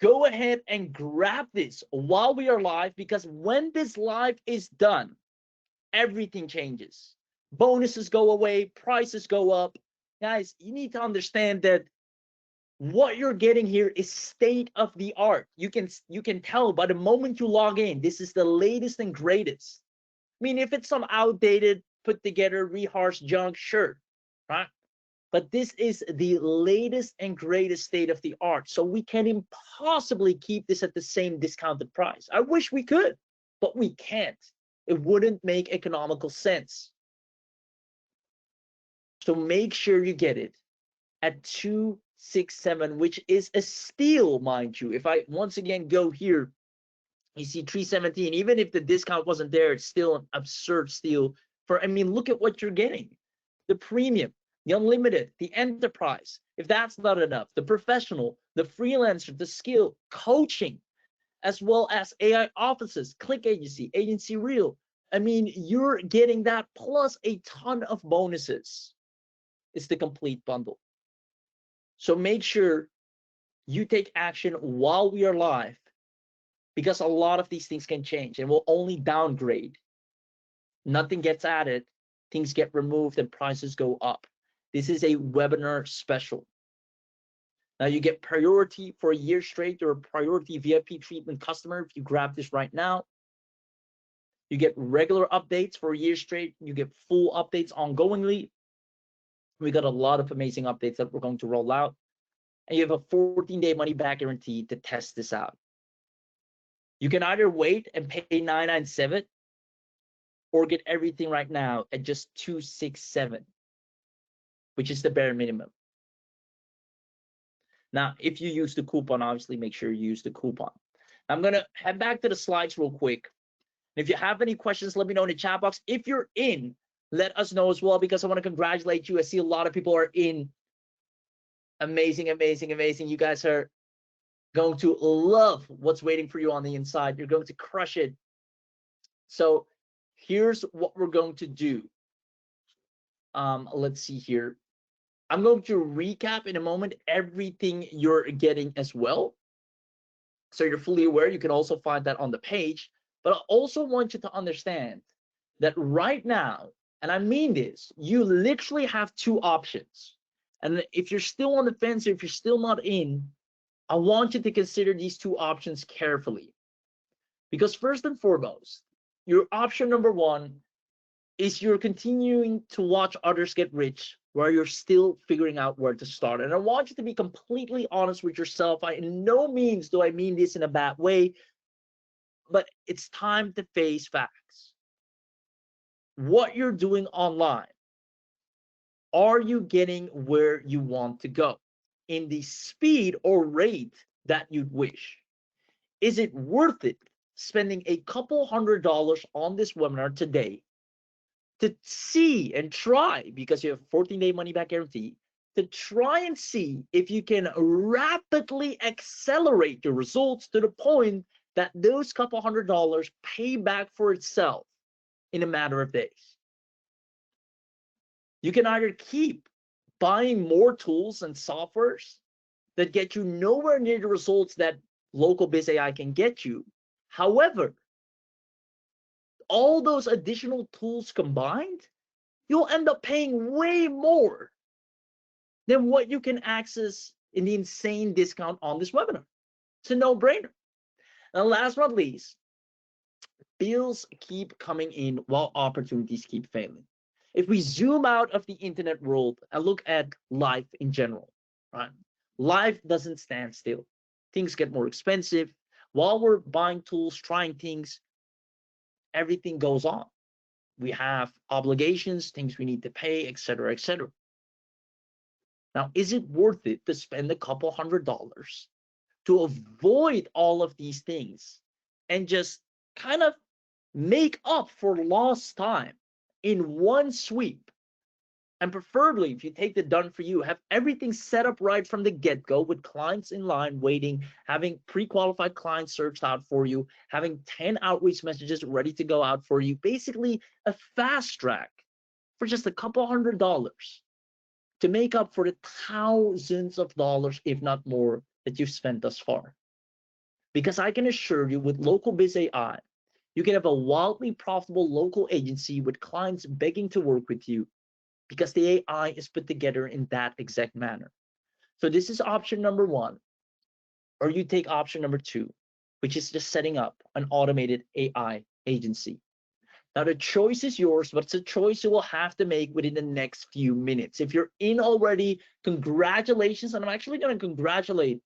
Go ahead and grab this while we are live, because when this live is done, everything changes. Bonuses go away, prices go up. Guys, you need to understand that what you're getting here is state of the art. You can tell by the moment you log in, this is the latest and greatest. I mean, if it's some outdated, put together, reharshed junk, sure, right? But this is the latest and greatest state of the art. So we can impossibly keep this at the same discounted price. I wish we could, but we can't. It wouldn't make economical sense. So make sure you get it at 267, which is a steal, mind you. If I once again go here, you see 317. Even if the discount wasn't there, it's still an absurd steal. For, I mean, look at what you're getting. the premium, the unlimited, the enterprise. If that's not enough, the professional, the freelancer, the skill, coaching, as well as AI offices, click agency, agency reel. I mean, you're getting that plus a ton of bonuses. It's the complete bundle. So make sure you take action while we are live, because a lot of these things can change and will only downgrade. Nothing gets added, things get removed, and prices go up. This is a webinar special. Now you get priority for a year straight, or a priority VIP treatment customer if you grab this right now. You get regular updates for a year straight. You get full updates ongoingly. We got a lot of amazing updates that we're going to roll out. And you have a 14-day money-back guarantee to test this out. You can either wait and pay $997 or get everything right now at just $267, which is the bare minimum. Now, if you use the coupon, obviously make sure you use the coupon. I'm going to head back to the slides real quick. If you have any questions, let me know in the chat box. If you're in, let us know as well, because I want to congratulate you. I see a lot of people are in. Amazing, amazing, amazing. You guys are going to love what's waiting for you on the inside. You're going to crush it. So here's what we're going to do. Let's see here. I'm going to recap in a moment everything you're getting as well, so you're fully aware. You can also find that on the page. But I also want you to understand that right now, and I mean this, you literally have two options. And if you're still on the fence, or if you're still not in, I want you to consider these two options carefully. Because first and foremost, your option number one is you're continuing to watch others get rich where you're still figuring out where to start. And I want you to be completely honest with yourself. In no means do I mean this in a bad way, but it's time to face facts. What you're doing online, are you getting where you want to go in the speed or rate that you'd wish? Is it worth it spending a couple $100s on this webinar today to see and try, because you have 14-day money-back guarantee, to try and see if you can rapidly accelerate your results to the point that those couple $100s pay back for itself in a matter of days? You can either keep buying more tools and softwares that get you nowhere near the results that LocalBizAI can get you. However, all those additional tools combined, you'll end up paying way more than what you can access in the insane discount on this webinar. It's a no-brainer. And last but not least, bills keep coming in while opportunities keep failing. If we zoom out of the internet world and look at life in general, right? Life doesn't stand still. Things get more expensive. While we're buying tools, trying things, everything goes on. We have obligations, things we need to pay, etc., etc. Now, is it worth it to spend a couple $100s to avoid all of these things and just kind of make up for lost time in one sweep? And preferably, if you take the done for you, have everything set up right from the get-go, with clients in line waiting, having pre-qualified clients searched out for you, having 10 outreach messages ready to go out for you, basically a fast track for just a couple $100s to make up for the thousands of dollars, if not more, that you've spent thus far. Because I can assure you, with LocalBizAI, you can have a wildly profitable local agency with clients begging to work with you, because the AI is put together in that exact manner. So this is option number one. Or you take option number two, which is just setting up an automated AI agency. Now, the choice is yours, but it's a choice you will have to make within the next few minutes. If you're in already, congratulations. And I'm actually going to congratulate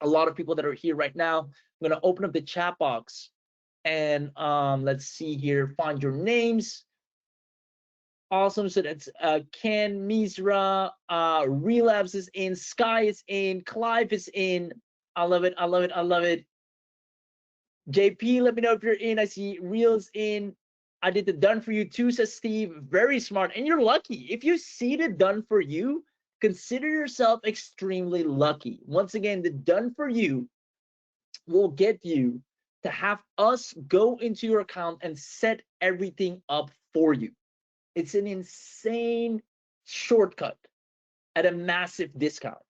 a lot of people that are here right now. I'm going to open up the chat box and let's see here, find your names. Awesome. So that's Ken, Misra, Relapse is in, Sky is in, Clive is in. I love it. I love it. I love it. JP, let me know if you're in. I see Reels in. I did the done for you too, says Steve. Very smart. And you're lucky. If you see the done for you, consider yourself extremely lucky. Once again, the done for you will get you to have us go into your account and set everything up for you. It's an insane shortcut at a massive discount.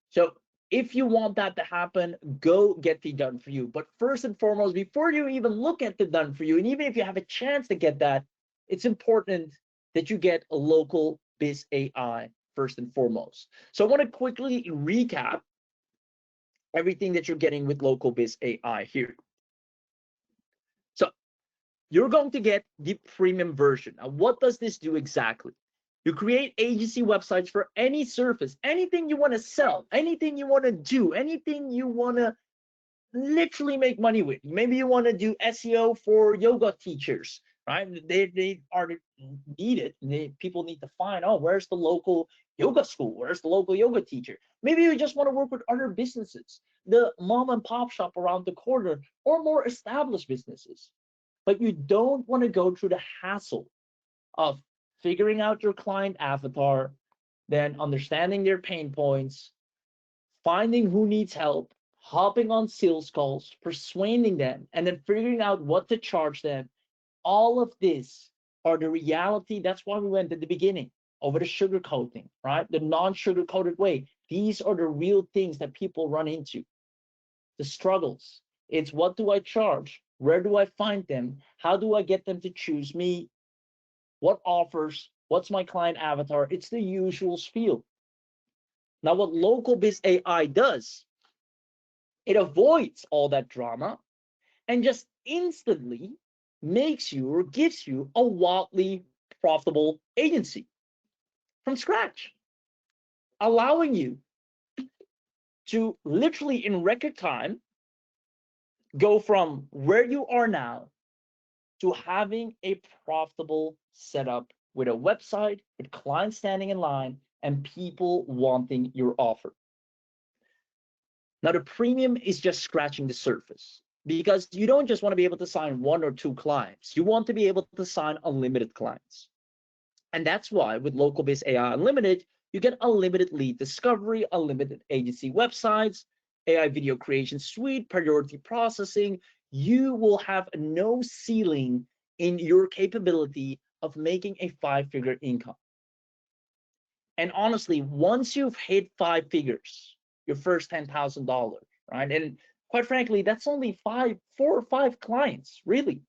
So if you want that to happen, go get the done for you. But first and foremost, before you even look at the done for you, and even if you have a chance to get that, it's important that you get a local biz AI first and foremost. So I want to quickly recap everything that you're getting with local biz AI here. So you're going to get the premium version. Now, what does this do exactly? You create agency websites for any service, anything you want to sell, anything you want to do, anything you want to literally make money with. Maybe you want to do SEO for yoga teachers, right? They are needed. People need to find, oh, where's the local yoga school? Where's the local yoga teacher? Maybe you just want to work with other businesses, the mom and pop shop around the corner, or more established businesses. But you don't want to go through the hassle of figuring out your client avatar, then understanding their pain points, finding who needs help, hopping on sales calls, persuading them, and then figuring out what to charge them. All of this are the reality. That's why we went at the beginning over the sugar coating, right? The non-sugar coated way. These are the real things that people run into. The struggles. It's what do I charge? Where do I find them? How do I get them to choose me? What offers? What's my client avatar? It's the usual spiel. Now, what LocalBiz AI does, it avoids all that drama and just instantly makes you or gives you a wildly profitable agency from scratch, allowing you to literally in record time go from where you are now to having a profitable setup with a website, with clients standing in line, and people wanting your offer. Now, the premium is just scratching the surface because you don't just want to be able to sign 1 or 2 clients. You want to be able to sign unlimited clients. And that's why with LocalBiz AI Unlimited, you get unlimited lead discovery, unlimited agency websites, AI video creation suite, priority processing. You will have no ceiling in your capability of making a 5-figure income. And honestly, once you've hit 5 figures, your first $10,000, right? And quite frankly, that's only 4 or 5 clients really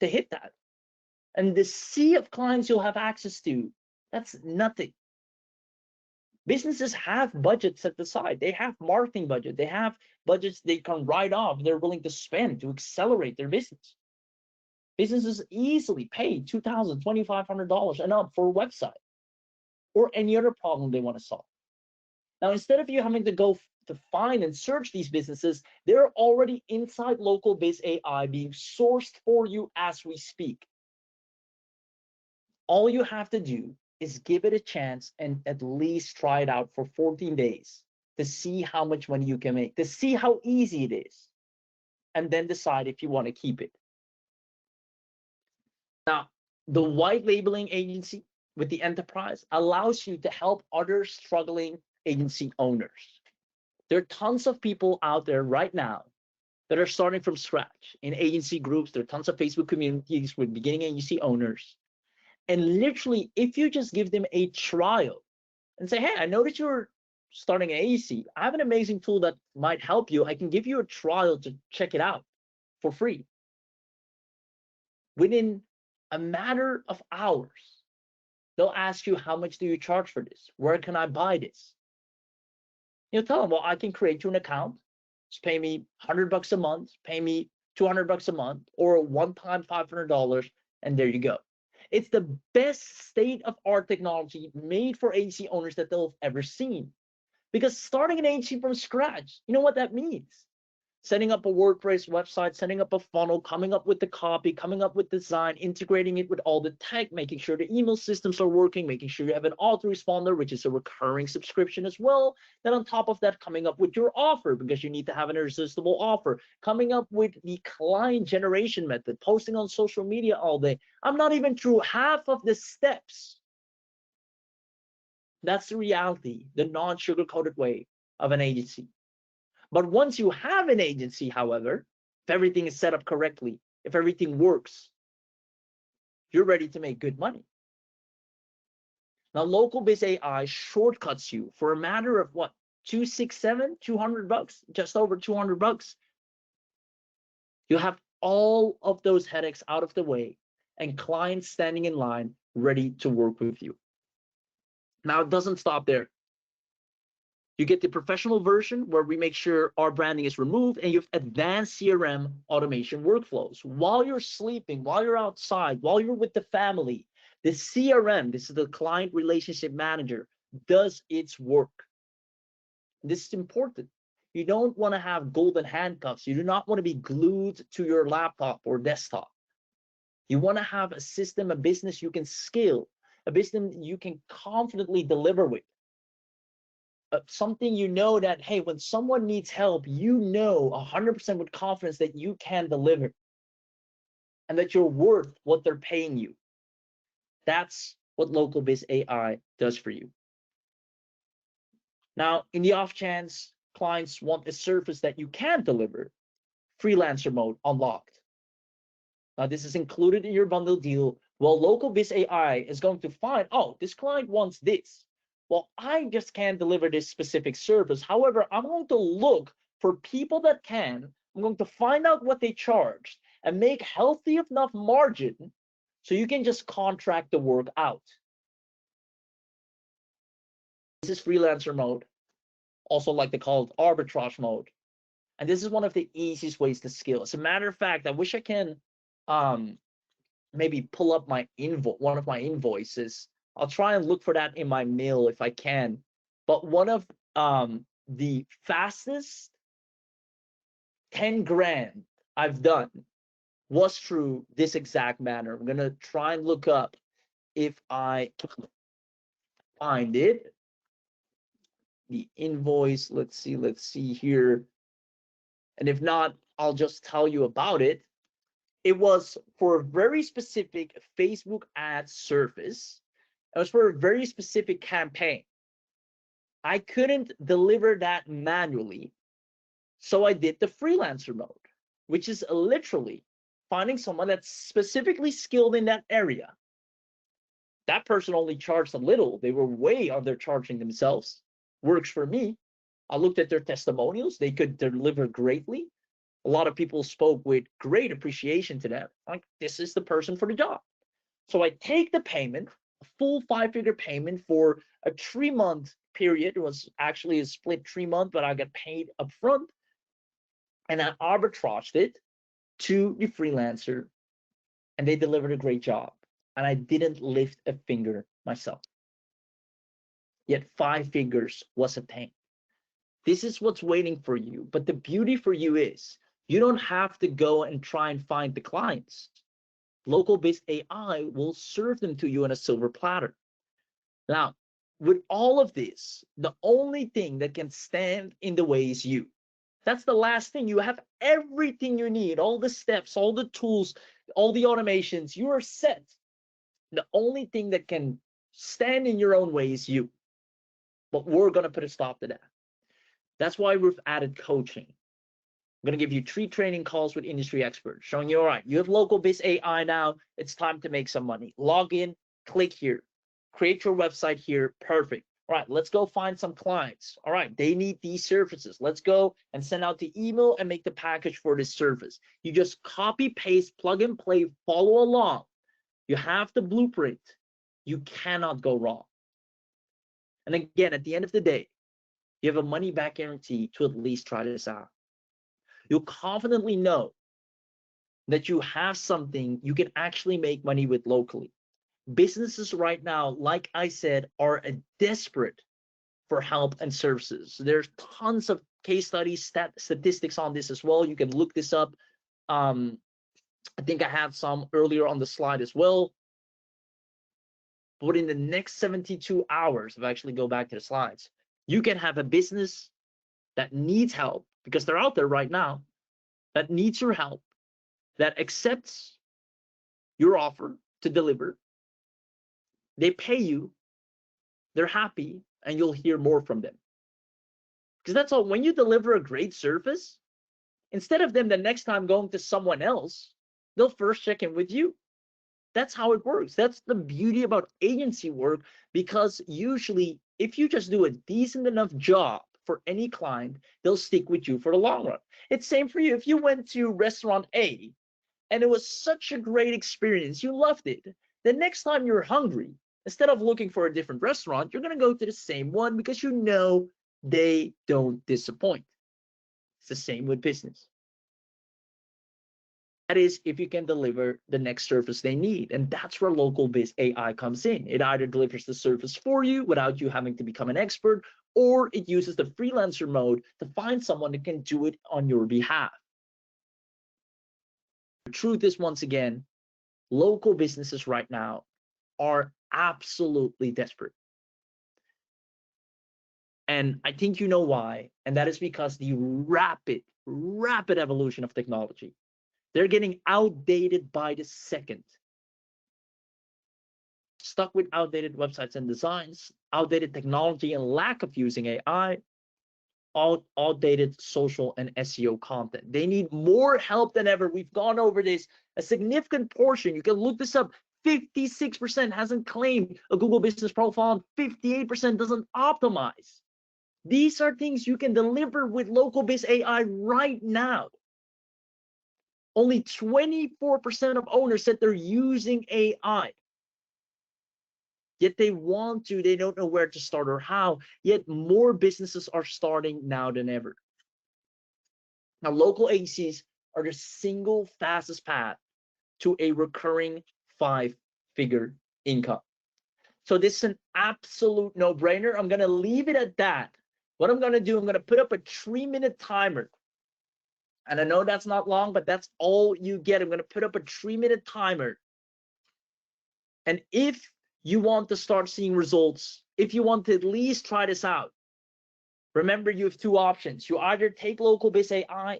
to hit that. And the sea of clients you'll have access to, that's nothing. Businesses have budgets set aside. They have marketing budget. They have budgets they can write off. They're willing to spend to accelerate their business. Businesses easily pay $2,000, $2,500 and up for a website or any other problem they want to solve. Now, instead of you having to go to find and search these businesses, they're already inside LocalBiz AI being sourced for you as we speak. All you have to do is give it a chance and at least try it out for 14 days to see how much money you can make, to see how easy it is, and then decide if you want to keep it. Now, the white labeling agency with the enterprise allows you to help other struggling agency owners. There are tons of people out there right now that are starting from scratch in agency groups. There are tons of Facebook communities with beginning agency owners. And literally, if you just give them a trial and say, hey, I know that you're starting an agency. I have an amazing tool that might help you. I can give you a trial to check it out for free. Within a matter of hours, they'll ask you, how much do you charge for this? Where can I buy this? You tell them, well, I can create you an account. Just pay me $100 a month, pay me $200 a month, or a one-time $500, and there you go. It's the best state-of-art technology made for agency owners that they'll have ever seen. Because starting an agency from scratch, you know what that means? setting up a WordPress website, setting up a funnel, coming up with the copy, coming up with design, integrating it with all the tech, making sure the email systems are working, making sure you have an autoresponder, which is a recurring subscription as well. Then on top of that, coming up with your offer, because you need to have an irresistible offer, coming up with the client generation method, posting on social media all day. I'm not even through half of the steps. That's the reality, the non-sugar-coated way of an agency. But once you have an agency, however, if everything is set up correctly, if everything works, you're ready to make good money. Now, LocalBizAI shortcuts you for a matter of what, 267, 200 bucks, just over 200 bucks. You have all of those headaches out of the way and clients standing in line ready to work with you. Now, it doesn't stop there. You get the professional version where we make sure our branding is removed, and you have advanced CRM automation workflows. While you're sleeping, while you're outside, while you're with the family, the CRM, this is the client relationship manager, does its work. This is important. You don't want to have golden handcuffs. You do not want to be glued to your laptop or desktop. You want to have a system, a business you can scale, a business you can confidently deliver with. Something you know that, hey, when someone needs help, you know 100% with confidence that you can deliver and that you're worth what they're paying you. That's what LocalBizAI does for you. Now, in the off chance clients want a service that you can't deliver, freelancer mode unlocked. Now, this is included in your bundle deal. Well, LocalBizAI is going to find, oh, this client wants this. Well, I just can't deliver this specific service. However, I'm going to look for people that can. I'm going to find out what they charge and make healthy enough margin so you can just contract the work out. This is freelancer mode, also like they call it arbitrage mode. And this is one of the easiest ways to scale. As a matter of fact, I wish I can maybe pull up my one of my invoices. I'll try and look for that in my mail if I can. But one of the fastest 10 grand I've done was through this exact manner. I'm gonna try and look up if I can find it. The invoice, let's see here. And if not, I'll just tell you about it. It was for a very specific Facebook ad service. It was for a very specific campaign. I couldn't deliver that manually, so I did the freelancer mode, which is literally finding someone that's specifically skilled in that area. That person only charged a little. They were way undercharging themselves. Works for me. I looked at their testimonials. They could deliver greatly. A lot of people spoke with great appreciation to them. Like, this is the person for the job. So I take the payment, a full 5-figure payment for a 3-month period. It was actually a split 3-month, but I got paid up front. And I arbitraged it to the freelancer, and they delivered a great job. And I didn't lift a finger myself. Yet 5 figures was obtained. This is what's waiting for you. But the beauty for you is you don't have to go and try and find the clients. LocalBizAI will serve them to you on a silver platter. Now, with all of this, the only thing that can stand in the way is you. That's the last thing. You have everything you need, all the steps, all the tools, all the automations. You are set. The only thing that can stand in your own way is you. But we're going to put a stop to that. That's why we've added coaching. I'm going to give you 3 training calls with industry experts showing you, all right, you have LocalBizAI now. It's time to make some money. Log in, click here, create your website here. Perfect. All right, let's go find some clients. All right, they need these services. Let's go and send out the email and make the package for this service. You just copy, paste, plug and play, follow along. You have the blueprint. You cannot go wrong. And again, at the end of the day, you have a money back guarantee to at least try this out. You'll confidently know that you have something you can actually make money with locally. Businesses right now, like I said, are desperate for help and services. There's tons of case studies, statistics on this as well. You can look this up. I think I had some earlier on the slide as well. But in the next 72 hours, if I actually go back to the slides, you can have a business that needs help, because they're out there right now, that needs your help, that accepts your offer to deliver. They pay you, they're happy, and you'll hear more from them. Because that's all. When you deliver a great service, instead of them the next time going to someone else, they'll first check in with you. That's how it works. That's the beauty about agency work, because usually if you just do a decent enough job for any client, they'll stick with you for the long run. It's same for you. If you went to restaurant A and it was such a great experience, you loved it, the next time you're hungry, instead of looking for a different restaurant, you're going to go to the same one, because you know they don't disappoint. It's the same with business. That is, if you can deliver the next service they need. And that's where LocalBizAI comes in. It either delivers the service for you without you having to become an expert, or it uses the freelancer mode to find someone that can do it on your behalf. The truth is, once again, local businesses right now are absolutely desperate. And I think you know why. And that is because the rapid evolution of technology. They're getting outdated by the second. Stuck with outdated websites and designs, outdated technology and lack of using AI, outdated social and SEO content. They need more help than ever. We've gone over this. A significant portion, you can look this up, 56% hasn't claimed a Google business profile, and 58% doesn't optimize. These are things you can deliver with LocalBizAI right now. Only 24% of owners said they're using AI. Yet they want to, they don't know where to start or how. Yet more businesses are starting now than ever. Now, local agencies are the single fastest path to a recurring 5-figure income. So this is an absolute no-brainer. I'm going to leave it at that. What I'm going to do, I'm going to put up a 3-minute timer. And I know that's not long, but that's all you get. I'm going to put up a 3-minute timer. And if you want to start seeing results, if you want to at least try this out, remember you have 2 options. You either take LocalBizAI,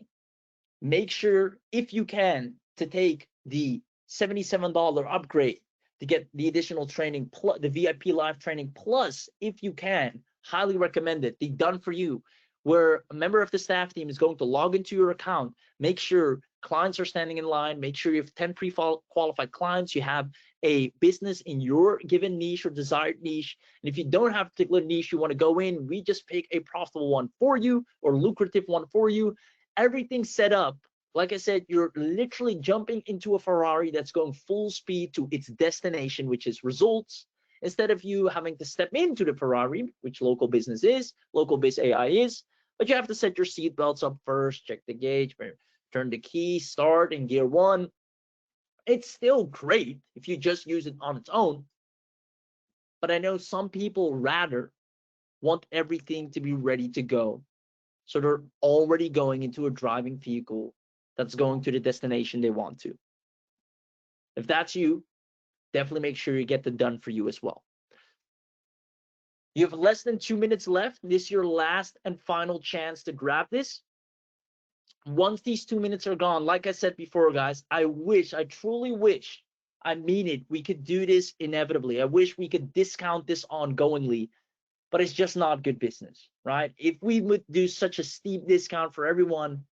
make sure, if you can, to take the $77 upgrade to get the additional training, plus the VIP live training, plus, if you can, highly recommend it, the done for you, where a member of the staff team is going to log into your account, make sure clients are standing in line, make sure you have 10 pre-qualified clients, you have a business in your given niche or desired niche. And if you don't have a particular niche you want to go in, we just pick a profitable one for you or lucrative one for you. Everything's set up. Like I said, you're literally jumping into a Ferrari that's going full speed to its destination, which is results. Instead of you having to step into the Ferrari, which local business is, LocalBizAI is, but you have to set your seatbelts up first, check the gauge, turn the key, start in gear 1. It's still great if you just use it on its own. But I know some people rather want everything to be ready to go. So they're already going into a driving vehicle that's going to the destination they want to. If that's you, definitely make sure you get the done for you as well. You have less than 2 minutes left. This is your last and final chance to grab this. Once these 2 minutes are gone, like I said before, guys, I truly wish, I mean it, we could do this inevitably. I wish we could discount this ongoingly, but it's just not good business, right? If we would do such a steep discount for everyone,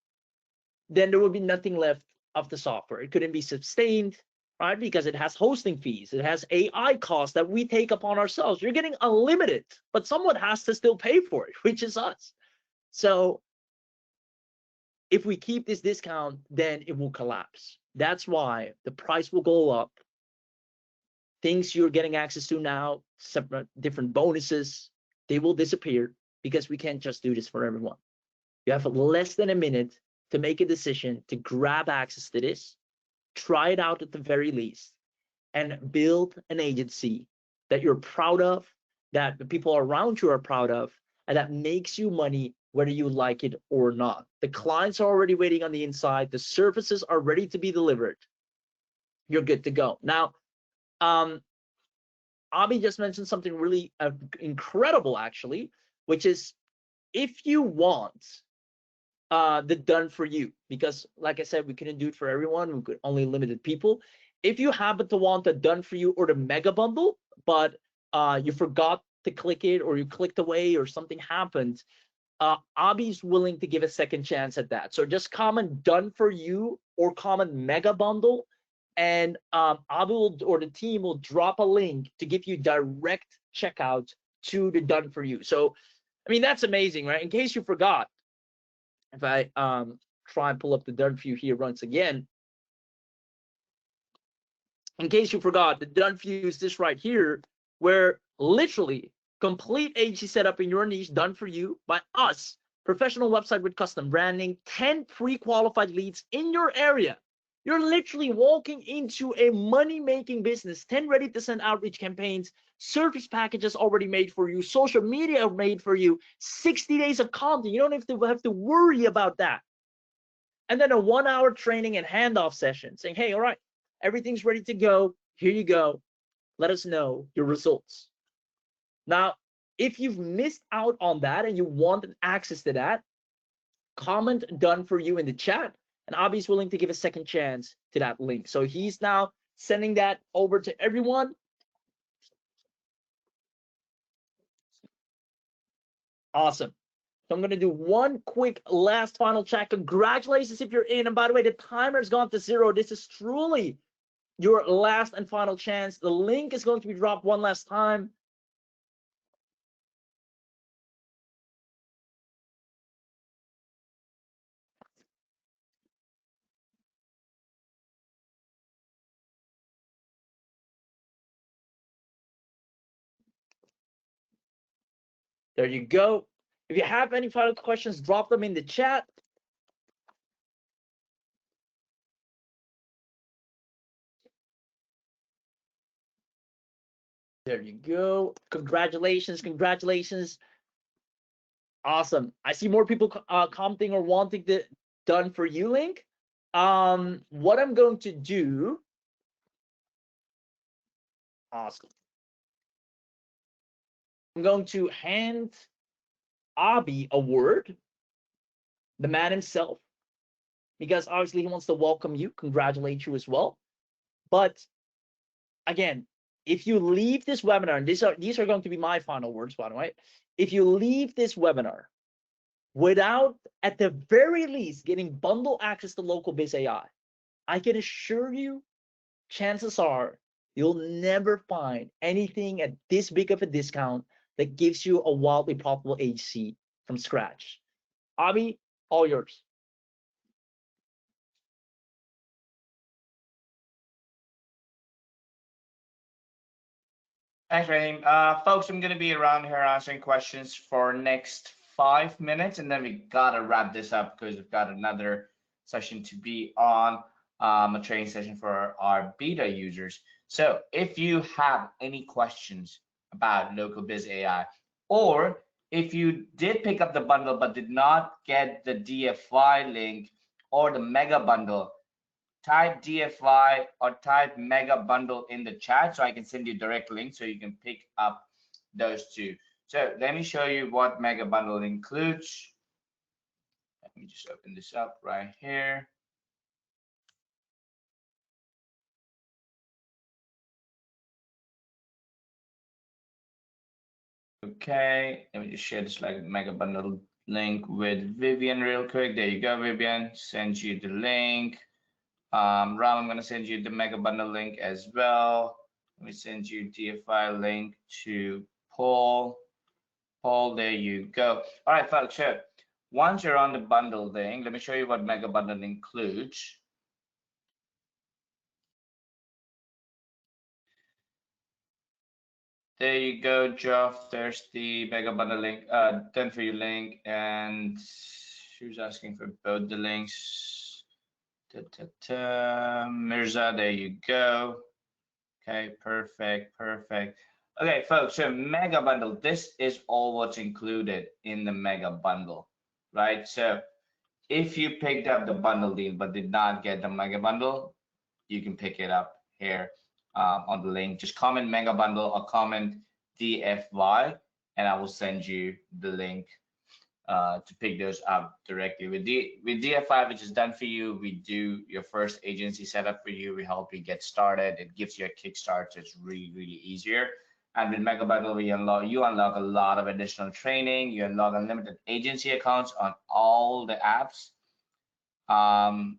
then there would be nothing left of the software. It couldn't be sustained, right? Because it has hosting fees, it has AI costs that we take upon ourselves. You're getting unlimited, but someone has to still pay for it, which is us. So if we keep this discount, then it will collapse. That's why the price will go up. Things you're getting access to now, separate different bonuses, they will disappear, because we can't just do this for everyone. You have less than a minute to make a decision to grab access to this, try it out at the very least, and build an agency that you're proud of, that the people around you are proud of, and that makes you money whether you like it or not. The clients are already waiting on the inside. The services are ready to be delivered. You're good to go. Now, Abhi just mentioned something really incredible, actually, which is if you want the done for you, because like I said, we couldn't do it for everyone, we could only limited people. If you happen to want the done for you or the mega bundle, but you forgot to click it, or you clicked away, or something happened, Abhi's willing to give a second chance at that. So just comment done for you or comment mega bundle, and Abhi will, or the team will drop a link to give you direct checkout to the done for you. So I mean, that's amazing, right? In case you forgot, if I try and pull up the done for you here once again, in case you forgot, the done for you is this right here, where literally complete agency setup in your niche done for you by us, professional website with custom branding, 10 pre-qualified leads in your area. You're literally walking into a money-making business, 10 ready to send outreach campaigns, service packages already made for you, social media made for you, 60 days of content. You don't have to worry about that. And then a 1-hour training and handoff session saying, hey, all right, everything's ready to go. Here you go. Let us know your results. Now, if you've missed out on that and you want access to that, comment done for you in the chat, and Abhi's willing to give a second chance to that link. So he's now sending that over to everyone. Awesome. So I'm going to do one quick last final check. Congratulations if you're in. And by the way, the timer's gone to 0. This is truly your last and final chance. The link is going to be dropped one last time. There you go. If you have any final questions, drop them in the chat. There you go. Congratulations, congratulations. Awesome. I see more people commenting or wanting the done for you link. What I'm going to do, awesome. I'm going to hand Abhi a word, the man himself, because obviously he wants to welcome you, congratulate you as well. But again, if you leave this webinar, and these are going to be my final words, by the way. If you leave this webinar without, at the very least, getting bundle access to LocalBizAI, I can assure you, chances are you'll never find anything at this big of a discount that gives you a wildly profitable agency from scratch. Abhi, all yours. Thanks, Raheem. Folks, I'm going to be around here answering questions for next 5 minutes, and then we got to wrap this up because we've got another session to be on, a training session for our beta users. So if you have any questions about LocalBizAI, or if you did pick up the bundle but did not get the DFI link or the mega bundle, type DFI or type mega bundle in the chat so I can send you a direct link so you can pick up those two. So let me show you what mega bundle includes. Let me just open this up right here. Okay, let me just share this like mega bundle link with Vivian real quick. There you go, Vivian. Send you the link. Ram, I'm going to send you the mega bundle link as well. Let me send you DFI link to Paul. Paul, there you go. All right, folks. So once you're on the bundle link, let me show you what mega bundle includes. There you go, Jeff. There's the mega bundle link, done for you link, and who's asking for both the links? Mirza, there you go. Okay, perfect, perfect. Okay, folks, so mega bundle, this is all what's included in the mega bundle. right? So if you picked up the bundle deal but did not get the mega bundle, you can pick it up here on the link. Just comment mega bundle or comment DFY, and I will send you the link to pick those up directly. With DFI, which is done for you, we do your first agency setup for you. We help you get started. It gives you a kickstart, so it's really easier. And with Mega Bundle, you unlock a lot of additional training. You unlock unlimited agency accounts on all the apps, and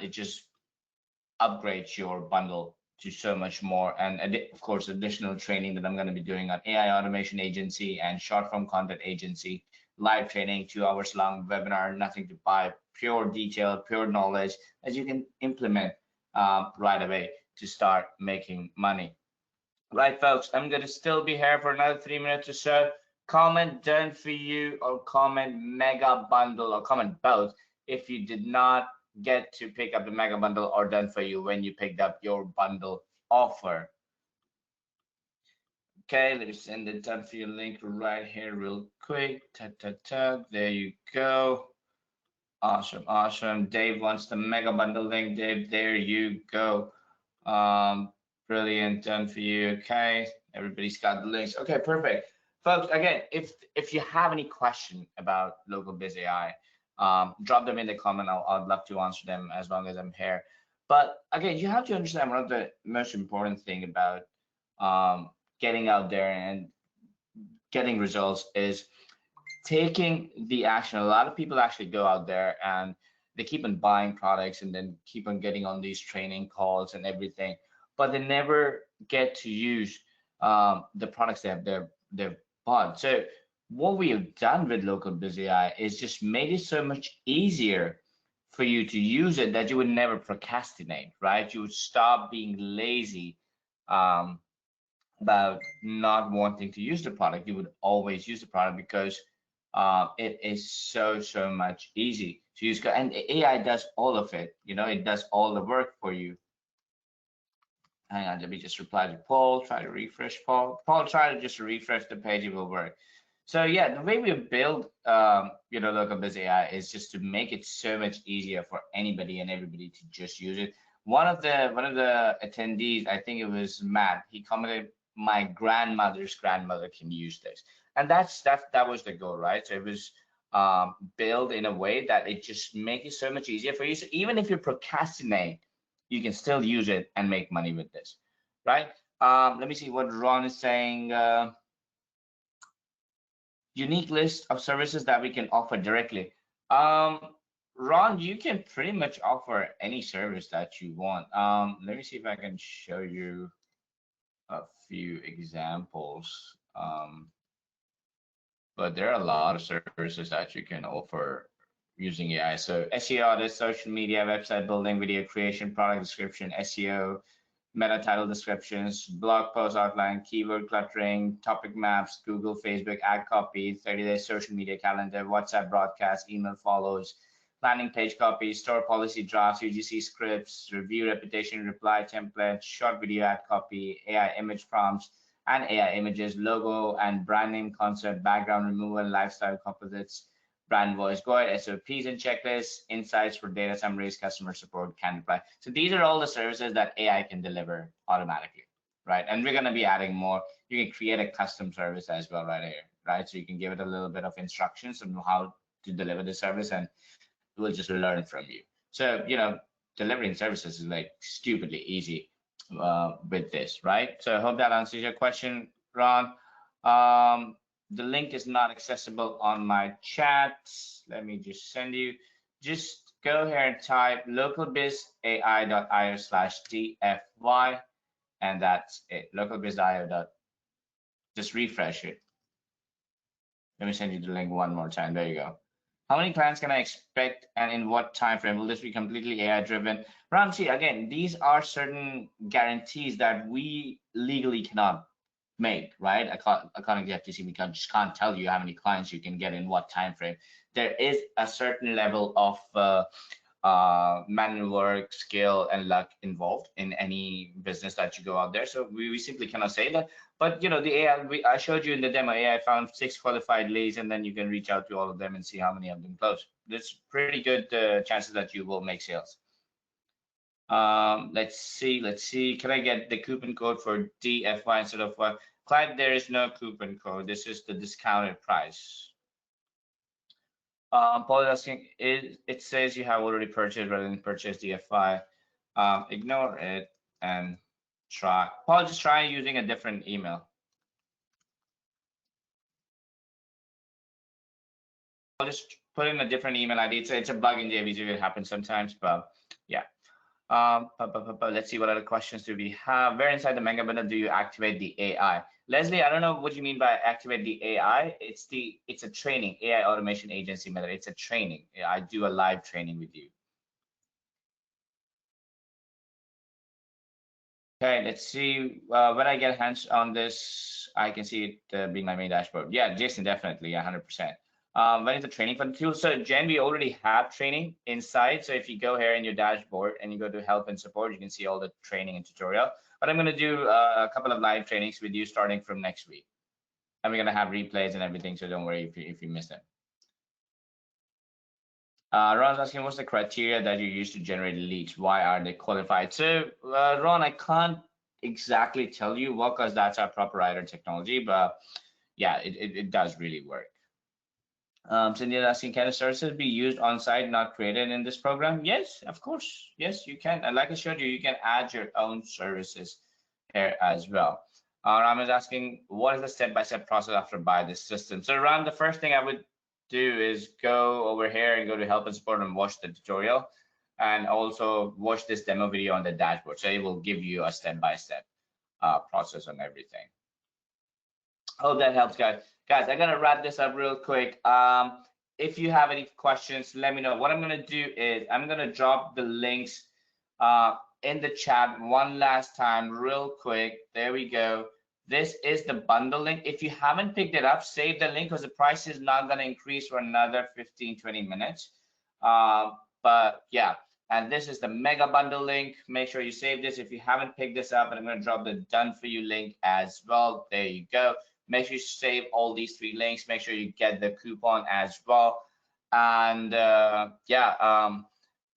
it just upgrades your bundle to so much more. And of course, additional training that I'm going to be doing on AI automation agency and short form content agency, live training, 2 hours long webinar, nothing to buy, pure detail, pure knowledge that you can implement right away to start making money. Right, folks, I'm going to still be here for another 3 minutes or so. Comment done for you, or comment mega bundle, or comment both if you did not get to pick up the mega bundle, or done for you when you picked up your bundle offer. Okay, let me send the done for you link right here real quick. There you go. Awesome. Dave wants the mega bundle link. Dave, there you go. Brilliant, done for you. Okay, everybody's got the links. Okay, perfect, folks. Again, if you have any question about LocalBizAI, drop them in the comment. I'd love to answer them as long as I'm here. But again, you have to understand one of the most important thing about getting out there and getting results is taking the action. A lot of people actually go out there and they keep on buying products and then keep on getting on these training calls and everything, but they never get to use the products they've bought. So what we have done with LocalBizAI is just made it so much easier for you to use it that you would never procrastinate, right? You would stop being lazy about not wanting to use the product. You would always use the product because it is so much easy to use, and AI does all of it. It does all the work for you. Hang on, let me just reply to Paul. Try to refresh Paul. Try to just refresh the page. It will work. So yeah, the way we build LocalBizAI is just to make it so much easier for anybody and everybody to just use it. One of the attendees, I think it was Matt, he commented, my grandmother's grandmother can use this, and that was the goal, right? So it was built in a way that it just makes it so much easier for you. So even if you procrastinate, you can still use it and make money with this, right? Let me see what Ron is saying. Unique list of services that we can offer directly. Ron, you can pretty much offer any service that you want. Let me see if I can show you a few examples. But there are a lot of services that you can offer using AI. So SEO audit, social media, website building, video creation, product description, SEO, meta title descriptions, blog post outline, keyword cluttering, topic maps, Google, Facebook, ad copy, 30-day social media calendar, WhatsApp broadcast, email follows, landing page copy, store policy drafts, UGC scripts, review reputation, reply templates, short video ad copy, AI image prompts, and AI images, logo and brand name concept, background removal, lifestyle composites, brand voice guide, SOPs and checklists, insights for data summaries, customer support, can reply. So these are all the services that AI can deliver automatically, right? And we're going to be adding more. You can create a custom service as well right here, right? So you can give it a little bit of instructions on how to deliver the service, and it will just learn from you. So, delivering services is like stupidly easy with this, right? So I hope that answers your question, Ron. The link is not accessible on my chat. Let me just send you. Just go here and type localbizai.io/DFY, and that's it. LocalBizAI. Just refresh it. Let me send you the link one more time. There you go. How many clients can I expect, and in what time frame? Will this be completely AI driven? Ramsey, again, these are certain guarantees that we legally cannot make, right? According to FTC, we just can't tell you how many clients you can get in what time frame. There is a certain level of manual work, skill, and luck involved in any business that you go out there. So we simply cannot say that. But the AI, I showed you in the demo, AI found 6 qualified leads, and then you can reach out to all of them and see how many of them close. There's pretty good chances that you will make sales. Let's see. Can I get the coupon code for DFY instead of Clyde? There is no coupon code. This is the discounted price. Paul is asking, it says you have already purchased rather than purchase DFI. Ignore it and try. Paul, just try using a different email. I'll just put in a different email ID. It's a bug in JVZoo. It happens sometimes, but yeah. Let's see what other questions do we have. Where inside the mega bundle do you activate the AI? Leslie, I don't know what you mean by activate the AI. It's a training, AI automation agency method. It's a training. I do a live training with you. Okay, let's see. When I get hands on this, I can see it being my main dashboard. Yeah, Jason, definitely, 100%. When is the training for the tool? So Jen, we already have training inside. So if you go here in your dashboard and you go to help and support, you can see all the training and tutorial. But I'm going to do a couple of live trainings with you starting from next week. And we're going to have replays and everything. So don't worry if you miss them. Ron's asking, what's the criteria that you use to generate leads? Why are they qualified? So Ron, I can't exactly tell you what, because that's our proprietary technology, but yeah, it does really work. Cindy asking, can the services be used on site, not created in this program? Yes, of course. Yes, you can. And like I showed you, you can add your own services here as well. Ram is asking, what is the step-by-step process after buy this system? So Ram, the first thing I would do is go over here and go to help and support and watch the tutorial, and also watch this demo video on the dashboard. So it will give you a step-by-step process on everything. Hope that helps, guys. Guys, I'm gonna wrap this up real quick. If you have any questions, let me know. What I'm gonna do is I'm gonna drop the links in the chat one last time real quick. There we go. This is the bundle link. If you haven't picked it up, save the link, because the price is not going to increase for another 15-20 minutes. But yeah, and this is the mega bundle link. Make sure you save this if you haven't picked this up, and I'm going to drop the done for you link as well. There you go. Make sure you save all these 3 links. Make sure you get the coupon as well. And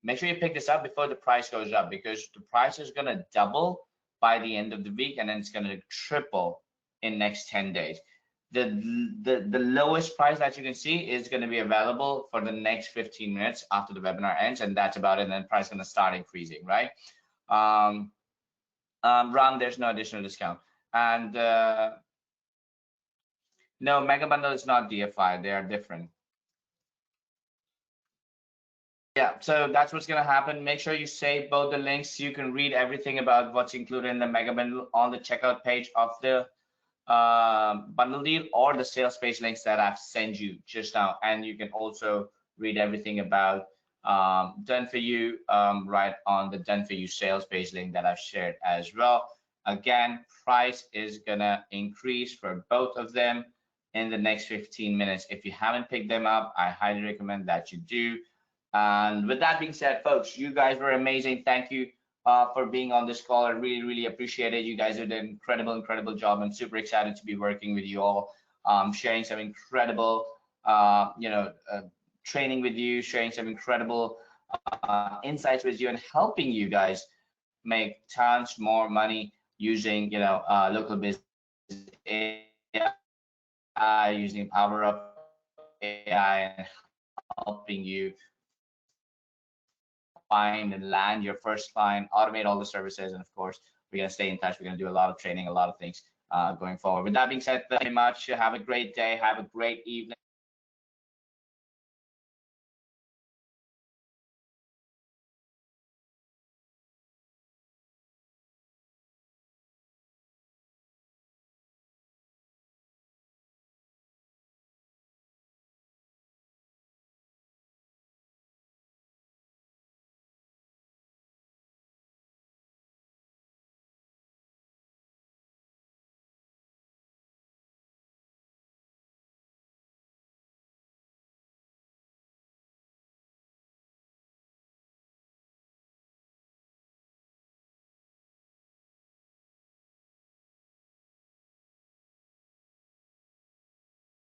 make sure you pick this up before the price goes up, because the price is going to double by the end of the week, and then it's going to triple in next 10 days. The lowest price that you can see is going to be available for the next 15 minutes after the webinar ends, and that's about it. And then price is going to start increasing, right? Ram, there's no additional discount. And no, mega bundle is not DFI. They are different. Yeah, so that's what's going to happen. Make sure you save both the links. You can read everything about what's included in the mega bundle on the checkout page of the bundle deal, or the sales page links that I've sent you just now. And you can also read everything about done for you right on the done for you sales page link that I've shared as well. Again, price is going to increase for both of them in the next 15 minutes. If you haven't picked them up, I highly recommend that you do. And with that being said, folks, you guys were amazing. Thank you for being on this call. I really appreciate it. You guys did an incredible job. I'm super excited to be working with you all, sharing some incredible, training with you, sharing some incredible insights with you, and helping you guys make tons more money using, LocalBiz AI, using the power of AI, and helping you find and land your first client, automate all the services, and of course, we're going to stay in touch. We're going to do a lot of training, a lot of things going forward. With that being said, thank you very much. Have a great day. Have a great evening.